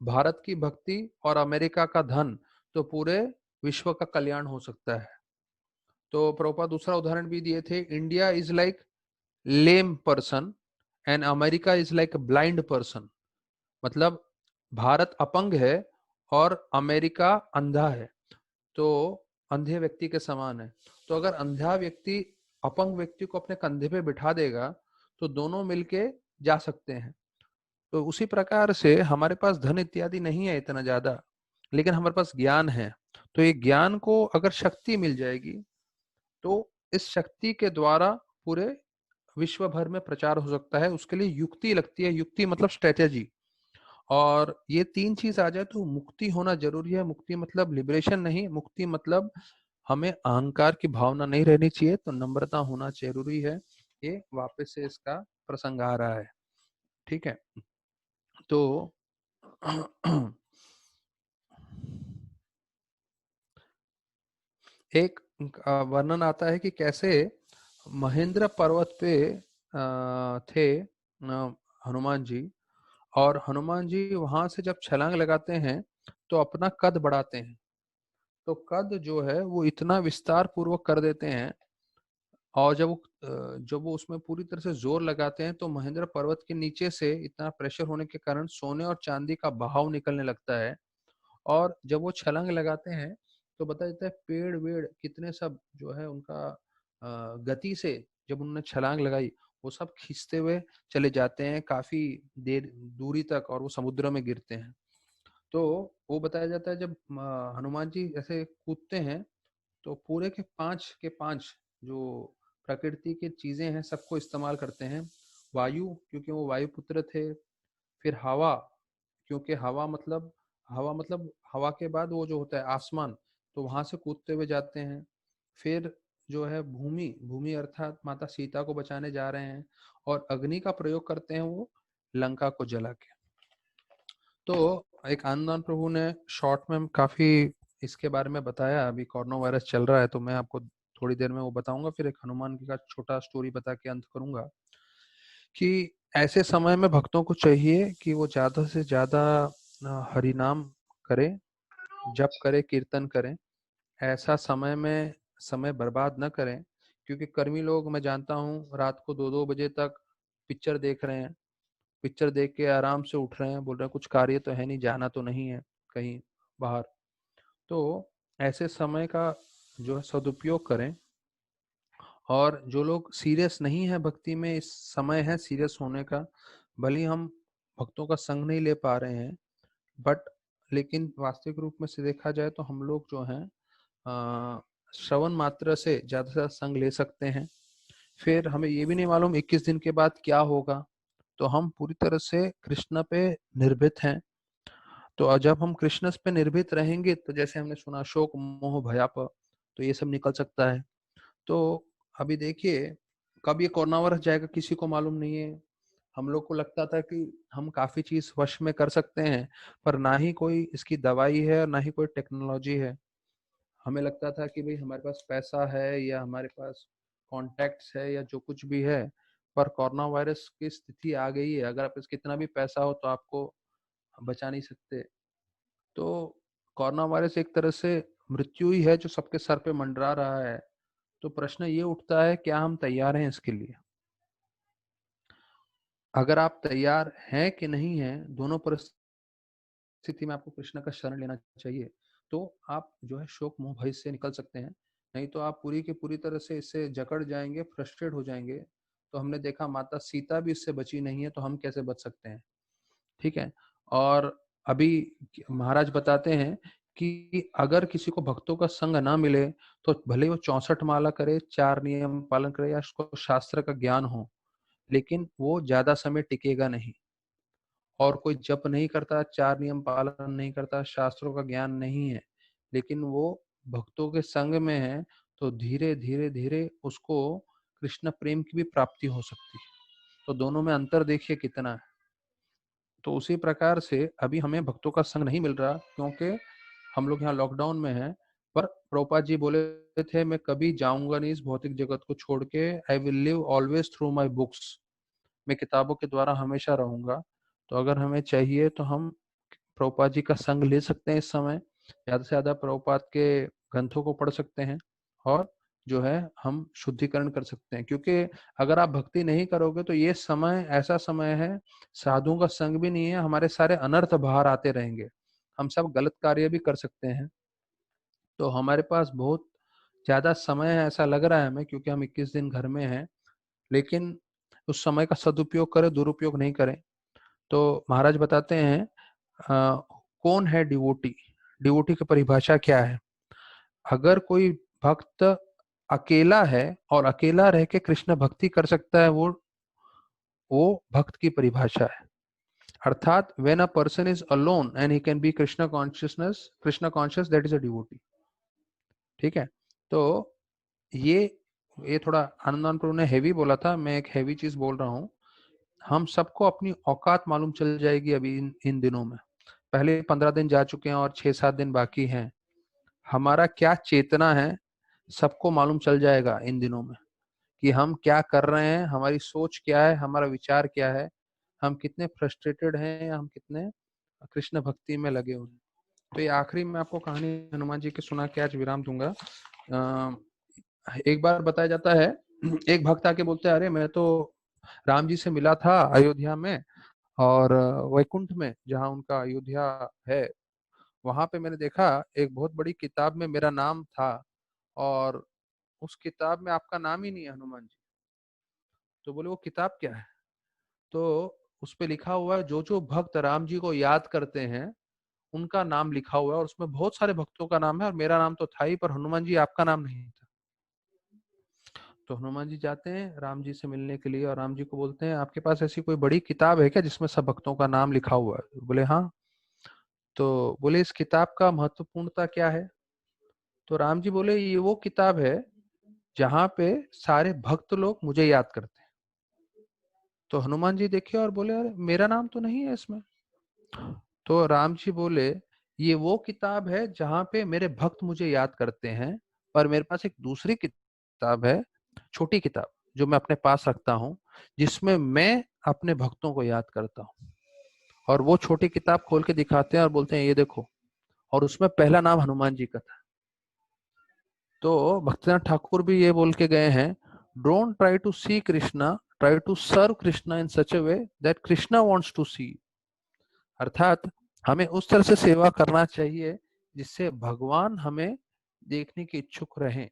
भारत की भक्ति और अमेरिका का धन, तो पूरे विश्व का कल्याण हो सकता है। तो प्रभुपाद दूसरा उदाहरण भी दिए थे, India is like lame person and America is like blind person. मतलब भारत अपंग है और अमेरिका अंधा है, तो अंधे व्यक्ति के समान है। तो अगर अंधा व्यक्ति अपंग व्यक्ति को अपने कंधे पे बिठा देगा तो दोनों मिलके जा सकते हैं। तो उसी प्रकार से हमारे पास धन इत्यादि नहीं है इतना ज्यादा, लेकिन हमारे पास ज्ञान है। तो ये ज्ञान को अगर शक्ति मिल जाएगी तो इस शक्ति के द्वारा पूरे विश्व भर में प्रचार हो सकता है। उसके लिए युक्ति लगती है, युक्ति मतलब स्ट्रेटेजी। और ये तीन चीज आ जाए तो मुक्ति होना जरूरी है। मुक्ति मतलब लिबरेशन नहीं, मुक्ति मतलब हमें अहंकार की भावना नहीं रहनी चाहिए, तो नम्रता होना जरूरी है। ये वापस से इसका प्रसंग आ रहा है, ठीक है। तो एक वर्णन आता है कि कैसे महेंद्र पर्वत पे थे हनुमान जी, और हनुमान जी वहां से जब छलांग लगाते हैं तो अपना कद बढ़ाते हैं। तो कद जो है वो इतना विस्तार पूर्वक कर देते हैं, और जब वो उसमें पूरी तरह से जोर लगाते हैं तो महेंद्र पर्वत के नीचे से इतना प्रेशर होने के कारण सोने और चांदी का बहाव निकलने लगता है। और जब वो छलांग लगाते हैं तो बताया जाता है पेड़ वेड़ कितने सब जो है उनका गति से, जब उन्होंने छलांग लगाई, वो सब खींचते हुए चले जाते हैं काफी देर दूरी तक, और वो समुद्र में गिरते हैं। तो वो बताया जाता है जब हनुमान जी ऐसे कूदते हैं तो पूरे के पांच जो प्रकृति की चीजें हैं सबको इस्तेमाल करते हैं। वायु, क्योंकि वो वायुपुत्र थे। फिर हवा, क्योंकि हवा मतलब हवा के बाद वो जो होता है आसमान, तो वहां से कूदते हुए जाते हैं। फिर जो है भूमि, भूमि अर्थात माता सीता को बचाने जा रहे हैं। और अग्नि का प्रयोग करते हैं वो लंका को जला के। तो एक आनंद प्रभु ने शॉर्ट में काफी इसके बारे में बताया। अभी कोरोना वायरस चल रहा है तो मैं आपको थोड़ी देर में वो बताऊंगा, फिर एक हनुमान जी का छोटा स्टोरी बता के अंत करूंगा। कि ऐसे समय में भक्तों को चाहिए कि वो ज्यादा से ज्यादा हरि नाम करें, जप करें, कीर्तन करें। ऐसा समय में समय बर्बाद न करें, क्योंकि कर्मी लोग मैं जानता हूँ रात को 2-2 बजे तक पिक्चर देख रहे हैं। पिक्चर देख के आराम से उठ रहे हैं, बोल रहे हैं कुछ कार्य तो है नहीं, जाना तो नहीं है कहीं बाहर। तो ऐसे समय का जो है सदुपयोग करें। और जो लोग सीरियस नहीं है भक्ति में, इस समय है सीरियस होने का। भले ही हम भक्तों का संग नहीं ले पा रहे हैं, बट लेकिन वास्तविक रूप में से देखा जाए तो हम लोग जो हैं श्रवण मात्र से ज्यादा से ज्यादा संग ले सकते हैं। फिर हमें ये भी नहीं मालूम 21 दिन के बाद क्या होगा, तो हम पूरी तरह से कृष्ण पे निर्भीत हैं। तो जब हम कृष्ण पे निर्भीत रहेंगे तो जैसे हमने सुना शोक मोह भयाप, तो ये सब निकल सकता है। तो अभी देखिए कब ये कोरोना वायरस जाएगा किसी को मालूम नहीं है। हम लोग को लगता था कि हम काफी चीज वश में कर सकते हैं, पर ना ही कोई इसकी दवाई है और ना ही कोई टेक्नोलॉजी है। हमें लगता था कि भाई हमारे पास पैसा है या हमारे पास कॉन्टैक्ट्स है या जो कुछ भी है, पर कोरोना वायरस की स्थिति आ गई है, अगर आप कितना भी पैसा हो तो आपको बचा नहीं सकते। तो कोरोना वायरस एक तरह से मृत्यु ही है जो सबके सर पे मंडरा रहा है। तो प्रश्न ये उठता है, क्या हम तैयार हैं इसके लिए? अगर आप तैयार हैं कि नहीं हैं, दोनों स्थिति में आपको कृष्ण का शरण लेना चाहिए। तो आप जो है शोक मोह भय से निकल सकते हैं, नहीं तो आप पूरी की पूरी तरह से इससे जकड़ जाएंगे, फ्रस्ट्रेट हो जाएंगे। तो हमने देखा माता सीता भी इससे बची नहीं है, तो हम कैसे बच सकते हैं? ठीक है। और अभी महाराज बताते हैं कि अगर किसी को भक्तों का संग ना मिले, तो भले वो 64 माला करे, 4 नियम पालन करे या उसको शास्त्र का ज्ञान हो, लेकिन वो ज्यादा समय टिकेगा नहीं। और कोई जप नहीं करता, 4 नियम पालन नहीं करता, शास्त्रों का ज्ञान नहीं है, लेकिन वो भक्तों के संग में है, तो धीरे धीरे धीरे उसको कृष्ण प्रेम की भी प्राप्ति हो सकती है। तो दोनों में अंतर देखिए कितना है। तो उसी प्रकार से अभी हमें भक्तों का संग नहीं मिल रहा, क्योंकि हम लोग यहाँ लॉकडाउन में हैं। पर प्रभुपाद जी बोले थे, मैं कभी जाऊंगा नहीं इस भौतिक जगत को छोड़ के, I will live always through my books. मैं किताबों के द्वारा हमेशा रहूंगा। तो अगर हमें चाहिए तो हम प्रभुपाद जी का संग ले सकते हैं इस समय, ज्यादा से ज्यादा प्रभुपाद के ग्रंथों को पढ़ सकते हैं, और जो है हम शुद्धिकरण कर सकते हैं। क्योंकि अगर आप भक्ति नहीं करोगे तो ये समय ऐसा समय है, साधुओं का संग भी नहीं है, हमारे सारे अनर्थ बाहर आते रहेंगे, हम सब गलत कार्य भी कर सकते हैं। तो हमारे पास बहुत ज्यादा समय है ऐसा लग रहा है हमें, क्योंकि हम 21 दिन घर में हैं। लेकिन उस समय का सदुपयोग करें, दुरुपयोग नहीं करें। तो महाराज बताते हैं, कौन है डिवोटी? डिवोटी की परिभाषा क्या है? अगर कोई भक्त अकेला है और अकेला रह के कृष्ण भक्ति कर सकता है, वो भक्त की परिभाषा है। अर्थात when a person is alone and he can be Krishna conscious, that is a devotee. ठीक है। तो ये ये थोड़ा आनंद प्रभु ने हैवी बोला था, मैं एक हैवी चीज बोल रहा हूँ। हम सबको अपनी औकात मालूम चल जाएगी अभी इन दिनों में। पहले 15 दिन जा चुके हैं और 6-7 दिन बाकी हैं। हमारा क्या चेतना है सबको मालूम चल जाएगा इन दिनों में, कि हम क्या कर रहे हैं, हमारी सोच क्या है, हमारा विचार क्या है, हम कितने फ्रस्ट्रेटेड हैं या हम कितने कृष्ण भक्ति में लगे हुए हैं। तो ये आखिरी में आपको कहानी हनुमान जी की सुना के आज विराम दूंगा। एक बार बताया जाता है, एक भक्त आके बोलते हैं, अरे मैं तो राम जी से मिला था अयोध्या में, और वैकुंठ में जहाँ उनका अयोध्या है, वहां पे मैंने देखा एक बहुत बड़ी किताब में मेरा नाम था, और उस किताब में आपका नाम ही नहीं है हनुमान जी। तो बोले वो किताब क्या है? तो उस पे लिखा हुआ है, जो जो भक्त राम जी को याद करते हैं उनका नाम लिखा हुआ है, और उसमें बहुत सारे भक्तों का नाम है, और मेरा नाम तो था ही, पर हनुमान जी आपका नाम नहीं था। तो हनुमान जी जाते हैं राम जी से मिलने के लिए, और राम जी को बोलते हैं, आपके पास ऐसी कोई बड़ी किताब है क्या जिसमें सब भक्तों का नाम लिखा हुआ है? बोले हाँ। तो बोले इस किताब का महत्वपूर्णता क्या है? तो राम जी बोले, ये वो किताब है जहाँ पे सारे भक्त लोग मुझे याद करते हैं। तो हनुमान जी देखे और बोले, अरे मेरा नाम तो नहीं है इसमें। तो राम जी बोले, ये वो किताब है जहाँ पे मेरे भक्त मुझे याद करते हैं, पर मेरे पास एक दूसरी किताब है, छोटी किताब, जो मैं अपने पास रखता हूँ, जिसमें मैं अपने भक्तों को याद करता हूँ। और वो छोटी किताब खोल के दिखाते हैं और बोलते हैं, ये देखो। और उसमें पहला नाम हनुमान जी का था। तो भक्तिनाथ ठाकुर भी ये बोल के गए हैं, don't try to see Krishna, try to serve Krishna in such a way that Krishna wants to see. अर्थात हमें उस तरह से सेवा करना चाहिए जिससे भगवान हमें देखने के इच्छुक रहें।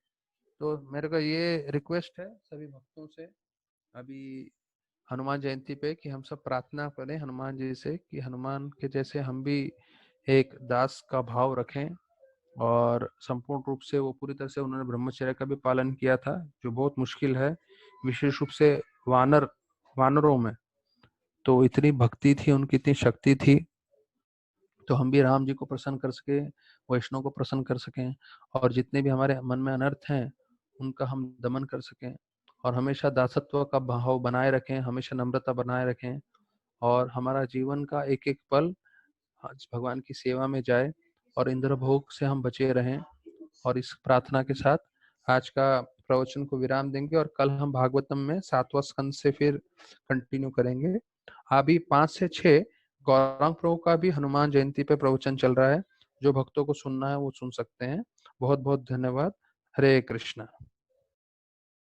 तो मेरे को ये रिक्वेस्ट है सभी भक्तों से अभी हनुमान जयंती पे, कि हम सब प्रार्थना करें हनुमान जी से, कि हनुमान के जैसे हम भी एक दास का भाव रखें। और संपूर्ण रूप से वो पूरी तरह से उन्होंने ब्रह्मचर्य का भी पालन किया था, जो बहुत मुश्किल है, विशेष रूप से वानरों में। तो इतनी भक्ति थी उनकी, इतनी शक्ति थी। तो हम भी राम जी को प्रसन्न कर सके, वैष्णव को प्रसन्न कर सकें, और जितने भी हमारे मन में अनर्थ हैं उनका हम दमन कर सकें। और हमेशा दासत्व का भाव बनाए रखें, हमेशा नम्रता बनाए रखें, और हमारा जीवन का एक एक पल आज भगवान की सेवा में जाए और इंद्र भोग से हम बचे रहें। और इस प्रार्थना के साथ आज का प्रवचन को विराम देंगे, और कल हम भागवतम में 7वां स्कंद से फिर कंटिन्यू करेंगे। अभी 5 से 6 गौरांग प्रभु का भी हनुमान जयंती पे प्रवचन चल रहा है, जो भक्तों को सुनना है वो सुन सकते हैं। बहुत बहुत धन्यवाद। हरे कृष्णा।